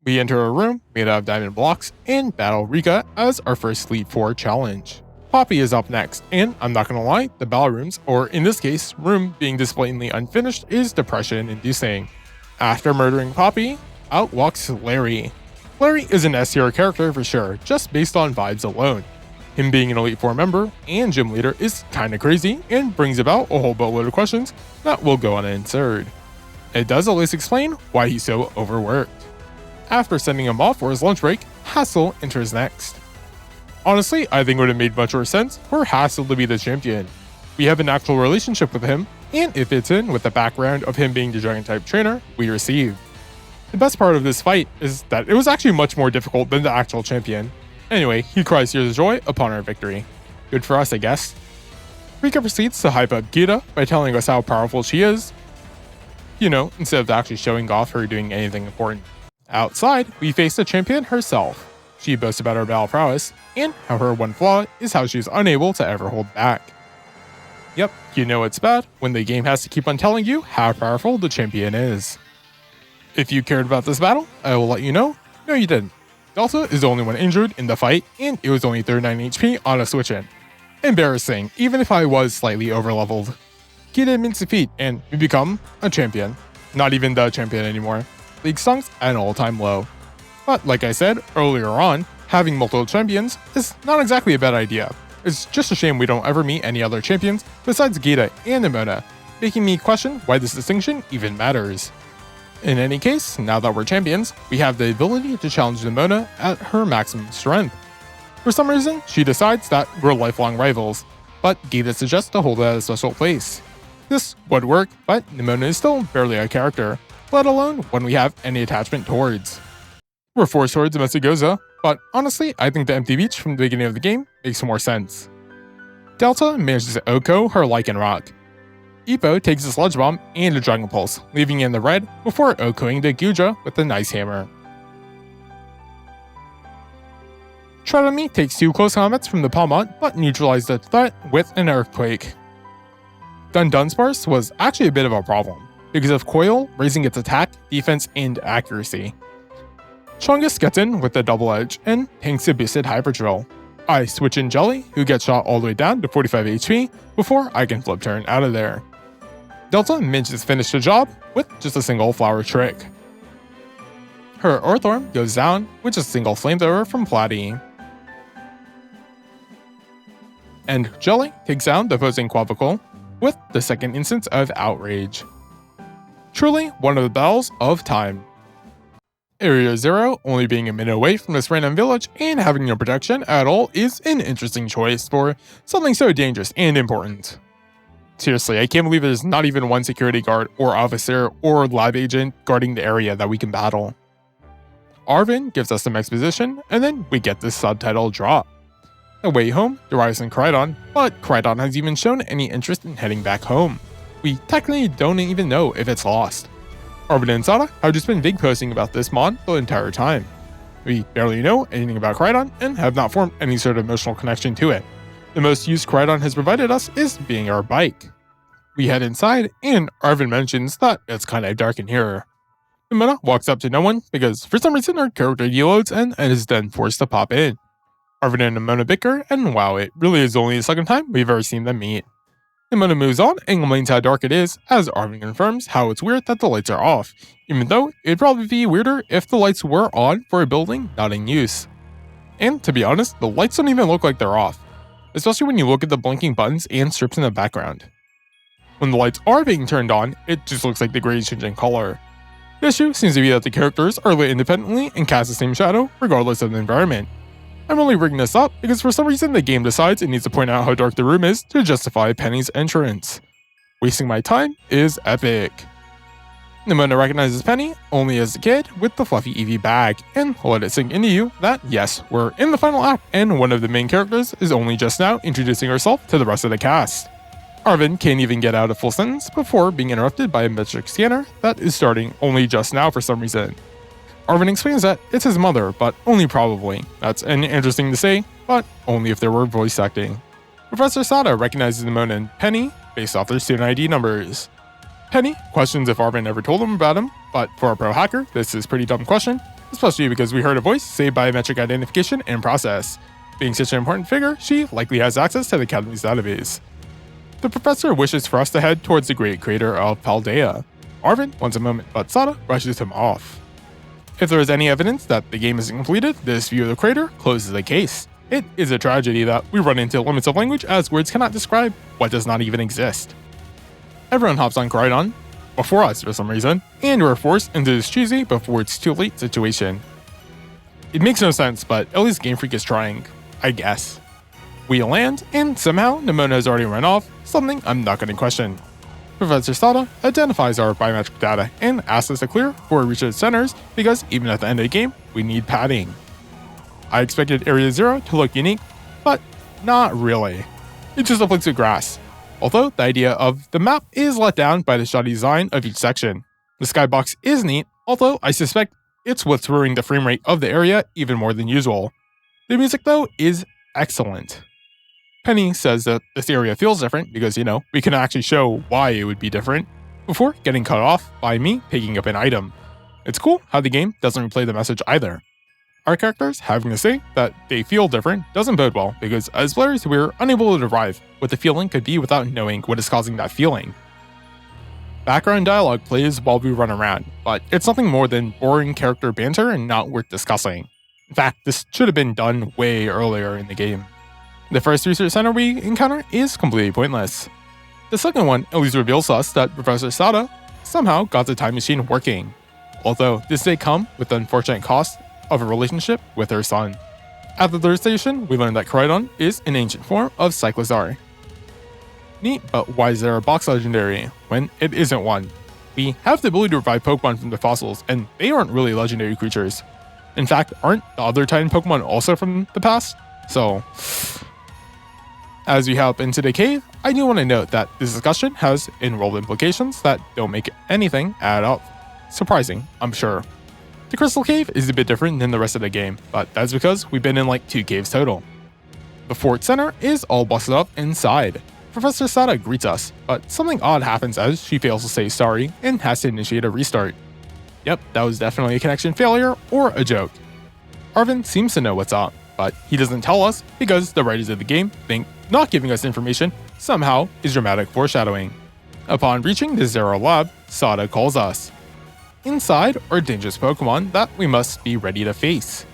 We enter a room made out of diamond blocks and battle Rika as our first Elite Four challenge. Poppy is up next, and I'm not gonna lie, the battle rooms, or in this case, room being this blatantly unfinished, is depression-inducing. After murdering Poppy, out walks Larry. Larry is an S-tier character for sure, just based on vibes alone. Him being an Elite Four member and gym leader is kinda crazy and brings about a whole boatload of questions that will go unanswered. It does at least explain why he's so overworked. After sending him off for his lunch break, Hassel enters next. Honestly, I think it would have made much more sense for Hassel to be the champion. We have an actual relationship with him, and it fits in with the background of him being the Dragon-type trainer we received. The best part of this fight is that it was actually much more difficult than the actual champion. Anyway, he cries tears of joy upon our victory. Good for us, I guess. Rika proceeds to hype up Gita by telling us how powerful she is. You know, instead of actually showing off her doing anything important. Outside, we face the champion herself. She boasts about her battle prowess, and how her one flaw is how she's unable to ever hold back. Yep, you know it's bad when the game has to keep on telling you how powerful the champion is. If you cared about this battle, I will let you know. No, you didn't. Delta is the only one injured in the fight, and it was only 39 HP on a switch-in. Embarrassing, even if I was slightly overleveled. Gita admits defeat, and we become a champion. Not even the champion anymore. League stunks at an all-time low. But like I said earlier on, having multiple champions is not exactly a bad idea. It's just a shame we don't ever meet any other champions besides Gita and Nimona, making me question why this distinction even matters. In any case, now that we're champions, we have the ability to challenge Nimona at her maximum strength. For some reason, she decides that we're lifelong rivals, but Gita suggests to hold it at a special place. This would work, but Nimona is still barely a character, let alone one we have any attachment towards. We're forced towards Mesagoza, but honestly, I think the empty beach from the beginning of the game makes more sense. Delta manages to OHKO her Lycan Rock. Ippo takes a Sludge Bomb and a Dragon Pulse, leaving it in the red before OHKOing the Guja with a nice hammer. Tritony takes 2 close combats from the Palmont, but neutralized the threat with an Earthquake. Dunsparce was actually a bit of a problem, because of Coil raising its attack, defense, and accuracy. Chungus gets in with the Double Edge and tanks a boosted Hyper Drill. I switch in Jelly, who gets shot all the way down to 45 HP before I can flip turn out of there. Delta manages to finish the job with just a single Flower Trick. Her Orthworm goes down with just a single Flamethrower from Platy. And Jelly takes down the opposing Quavicle with the second instance of Outrage. Truly one of the battles of time. Area 0 only being a minute away from this random village and having no protection at all is an interesting choice for something so dangerous and important. Seriously, I can't believe there's not even one security guard or officer or lab agent guarding the area that we can battle. Arven gives us some exposition, and then we get this subtitle drop. The way home derives in Crydon, but Crydon has even shown any interest in heading back home. We technically don't even know if it's lost. Arven and Sada have just been big posting about this mod the entire time. We barely know anything about Crydon and have not formed any sort of emotional connection to it. The most use Crydon has provided us is being our bike. We head inside, and Arven mentions that it's kind of dark in here. Mela walks up to no one because for some reason her character deloads and is then forced to pop in. Arven and Nimona bicker, and wow, it really is only the second time we've ever seen them meet. Nimona moves on and complains how dark it is, as Arven confirms how it's weird that the lights are off, even though it'd probably be weirder if the lights were on for a building not in use. And to be honest, the lights don't even look like they're off, especially when you look at the blinking buttons and strips in the background. When the lights are being turned on, it just looks like the gray is changing color. The issue seems to be that the characters are lit independently and cast the same shadow regardless of the environment. I'm only rigging this up because for some reason the game decides it needs to point out how dark the room is to justify Penny's entrance. Wasting my time is epic. Nimona recognizes Penny only as a kid with the fluffy Eevee bag, and let it sink into you that yes, we're in the final act and one of the main characters is only just now introducing herself to the rest of the cast. Arven can't even get out a full sentence before being interrupted by a metric scanner that is starting only just now for some reason. Arven explains that it's his mother, but only probably. That's interesting to say, but only if there were voice acting. Professor Sada recognizes Nimona and Penny based off their student ID numbers. Penny questions if Arven ever told him about him, but for a pro hacker, this is a pretty dumb question, especially because we heard a voice say biometric identification and process. Being such an important figure, she likely has access to the Academy's database. The professor wishes for us to head towards the great crater of Paldea. Arven wants a moment, but Sada brushes him off. If there is any evidence that the game isn't completed, this view of the crater closes the case. It is a tragedy that we run into limits of language as words cannot describe what does not even exist. Everyone hops on Crydon, before us for some reason, and we're forced into this cheesy before it's too late situation. It makes no sense, but at least Gamefreak is trying, I guess. We land, and somehow Nimona has already run off, something I'm not going to question. Professor Sada identifies our biometric data and asks us to clear before we reach its centers because even at the end of the game, we need padding. I expected Area 0 to look unique, but not really. It's just a place of grass. Although the idea of the map is let down by the shoddy design of each section. The skybox is neat, although I suspect it's what's ruining the frame rate of the area even more than usual. The music though is excellent. Penny says that this area feels different because, we can actually show why it would be different before getting cut off by me picking up an item. It's cool how the game doesn't replay the message either. Our characters having to say that they feel different doesn't bode well because as players we're unable to derive what the feeling could be without knowing what is causing that feeling. Background dialogue plays while we run around, but it's nothing more than boring character banter and not worth discussing. In fact, this should have been done way earlier in the game. The first research center we encounter is completely pointless. The second one at least reveals to us that Professor Sada somehow got the time machine working, although this did come with the unfortunate cost of a relationship with her son. At the third station, we learn that Crydon is an ancient form of Cyclizar. Neat, but why is there a box legendary when it isn't one? We have the ability to revive Pokemon from the fossils, and they aren't really legendary creatures. In fact, aren't the other Titan Pokemon also from the past? So, As we hop into the cave, I do want to note that this discussion has in-world implications that don't make anything add up. Surprising, I'm sure. The Crystal Cave is a bit different than the rest of the game, but that's because we've been in like 2 caves total. The fort center is all busted up inside. Professor Sada greets us, but something odd happens as she fails to say sorry and has to initiate a restart. Yep, that was definitely a connection failure or a joke. Arvin seems to know what's up, but he doesn't tell us because the writers of the game think not giving us information somehow is dramatic foreshadowing. Upon reaching the Zero Lab, Sada calls us. Inside are dangerous Pokemon that we must be ready to face.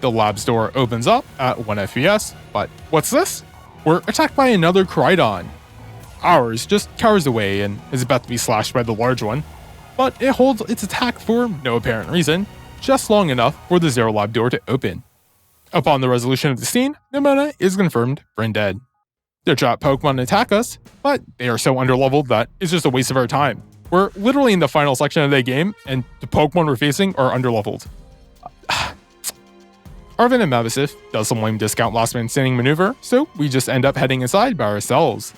The lab's door opens up at 1 FPS, but what's this? We're attacked by another Koraidon. Ours just cowers away and is about to be slashed by the large one, but it holds its attack for no apparent reason, just long enough for the Zero Lab door to open. Upon the resolution of the scene, Nemona is confirmed brain dead. Their trapped Pokemon attack us, but they are so underleveled that it's just a waste of our time. We're literally in the final section of the game, and the Pokemon we're facing are underleveled. Arvin and Mavasif does some lame discount last man standing maneuver, so we just end up heading inside by ourselves.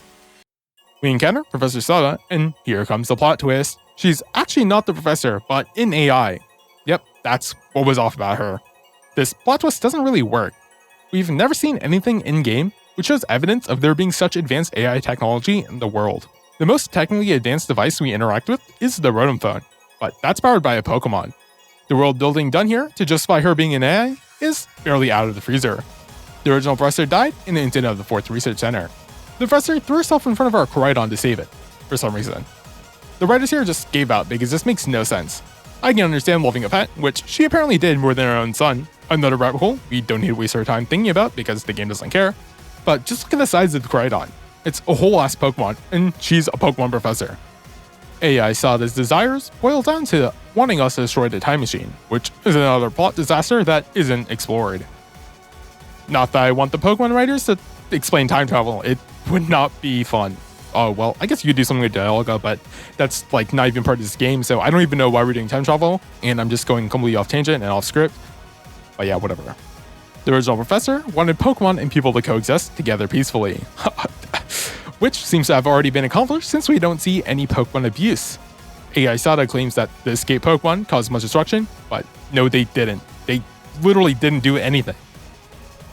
We encounter Professor Sada, and here comes the plot twist. She's actually not the professor, but in AI. Yep, that's what was off about her. This plot twist doesn't really work. We've never seen anything in-game which shows evidence of there being such advanced AI technology in the world. The most technically advanced device we interact with is the Rotom phone, but that's powered by a Pokemon. The world building done here to justify her being an AI is barely out of the freezer. The original professor died in the incident of the 4th Research Center. The professor threw herself in front of our Koraidon to save it, for some reason. The writers here just gave out because this makes no sense. I can understand loving a pet, which she apparently did more than her own son. Another rabbit hole we don't need to waste our time thinking about because the game doesn't care. But just look at the size of the Koraidon. It's a whole ass Pokemon, and she's a Pokemon professor. AI Sada's desires boil down to wanting us to destroy the time machine, which is another plot disaster that isn't explored. Not that I want the Pokemon writers to explain time travel, it would not be fun. Oh, well, I guess you could do something with Dialga, but that's like not even part of this game, so I don't even know why we're doing time travel, and I'm just going completely off tangent and off script. But yeah, whatever. The original professor wanted Pokemon and people to coexist together peacefully. Which seems to have already been accomplished since we don't see any Pokemon abuse. AI Sada claims that the escape Pokemon caused much destruction, but no they didn't. They literally didn't do anything.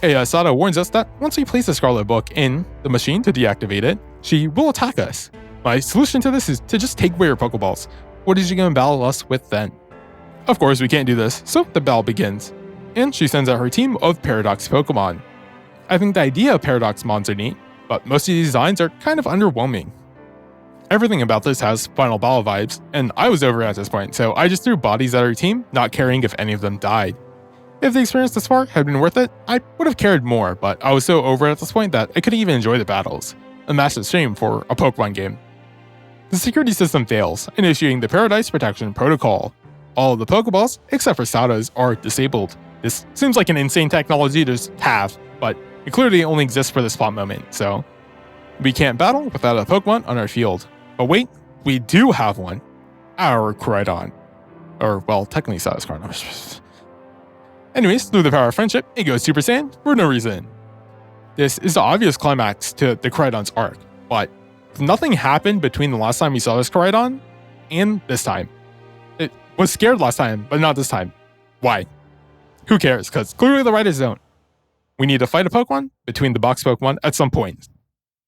AI Sada warns us that once we place the Scarlet book in the machine to deactivate it, she will attack us. My solution to this is to just take away her Pokeballs. What is she going to battle us with then? Of course we can't do this, so the battle begins. And she sends out her team of Paradox Pokemon. I think the idea of Paradox Mons are neat, but most of these designs are kind of underwhelming. Everything about this has Final Battle vibes, and I was over at this point, so I just threw bodies at her team, not caring if any of them died. If the experience thus far had been worth it, I would have cared more, but I was so over at this point that I couldn't even enjoy the battles. A massive shame for a Pokemon game. The security system fails, initiating the Paradise Protection Protocol. All of the Pokeballs, except for Sada's, are disabled. This seems like an insane technology to just have, but it clearly only exists for the spot moment, so we can't battle without a Pokemon on our field. But wait, we do have one. Our Koraidon. Or, well, technically Sada's Koraidon. Anyways, through the power of friendship, it goes Super Saiyan for no reason. This is the obvious climax to the Koraidon's arc, but nothing happened between the last time we saw this Koraidon and this time. It was scared last time, but not this time. Why? Who cares, because clearly the writers don't. We need to fight a Pokemon between the box Pokemon at some point.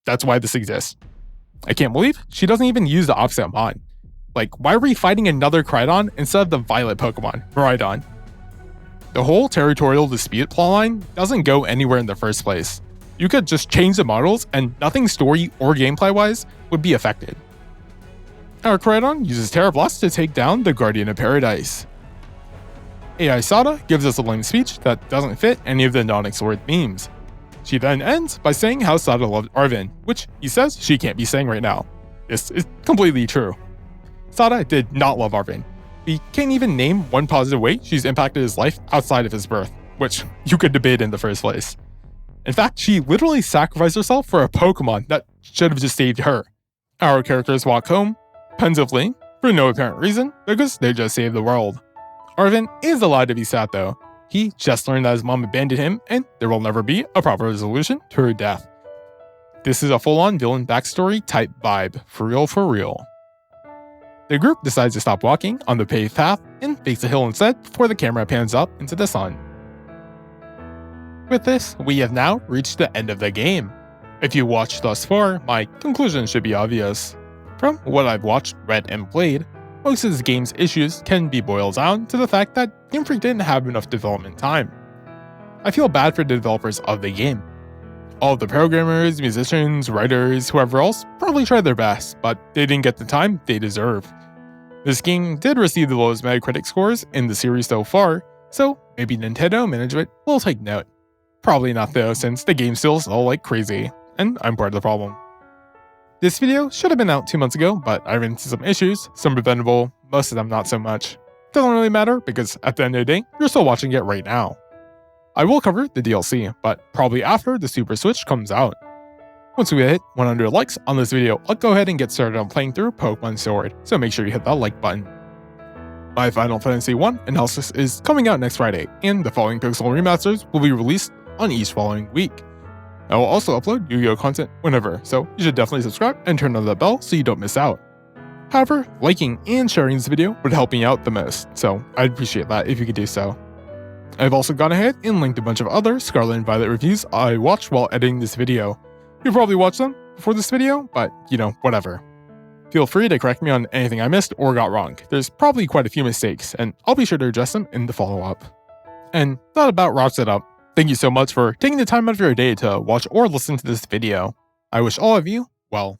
That's why this exists. I can't believe she doesn't even use the opposite Mon. Like, why are we fighting another Koraidon instead of the violet Pokemon, Miraidon? The whole territorial dispute plotline doesn't go anywhere in the first place. You could just change the models and nothing story or gameplay wise would be affected. Our Koraidon uses Terra Blast to take down the Guardian of Paradise. AI Sada gives us a lame speech that doesn't fit any of the non-explored themes. She then ends by saying how Sada loved Arvin, which he says she can't be saying right now. This is completely true. Sada did not love Arvin. We can't even name one positive way she's impacted his life outside of his birth, which you could debate in the first place. In fact, she literally sacrificed herself for a Pokemon that should have just saved her. Our characters walk home, pensively, for no apparent reason, because they just saved the world. Arvin is allowed to be sad though. He just learned that his mom abandoned him, and there will never be a proper resolution to her death. This is a full-on villain backstory type vibe, for real for real. The group decides to stop walking on the paved path and face the hill instead before the camera pans up into the sun. With this, we have now reached the end of the game. If you watched thus far, my conclusion should be obvious. From what I've watched, read, and played, most of this game's issues can be boiled down to the fact that Gamefreak didn't have enough development time. I feel bad for the developers of the game. All of the programmers, musicians, writers, whoever else probably tried their best, but they didn't get the time they deserve. This game did receive the lowest Metacritic scores in the series so far, so maybe Nintendo management will take note. Probably not though, since the game still sold like crazy, and I'm part of the problem. This video should have been out 2 months ago, but I ran into some issues, some preventable, most of them not so much. Doesn't really matter, because at the end of the day, you're still watching it right now. I will cover the DLC, but probably after the Super Switch comes out. Once we hit 100 likes on this video, I'll go ahead and get started on playing through Pokemon Sword, so make sure you hit that like button. My Final Fantasy I analysis is coming out next Friday, and the following Pixel remasters will be released on each following week. I will also upload Yu-Gi-Oh content whenever, so you should definitely subscribe and turn on that bell so you don't miss out. However, liking and sharing this video would help me out the most, so I'd appreciate that if you could do so. I've also gone ahead and linked a bunch of other Scarlet and Violet reviews I watched while editing this video. You probably watched them before this video, but you know, whatever. Feel free to correct me on anything I missed or got wrong. There's probably quite a few mistakes, and I'll be sure to address them in the follow-up. And that about wraps it up. Thank you so much for taking the time out of your day to watch or listen to this video. I wish all of you, well,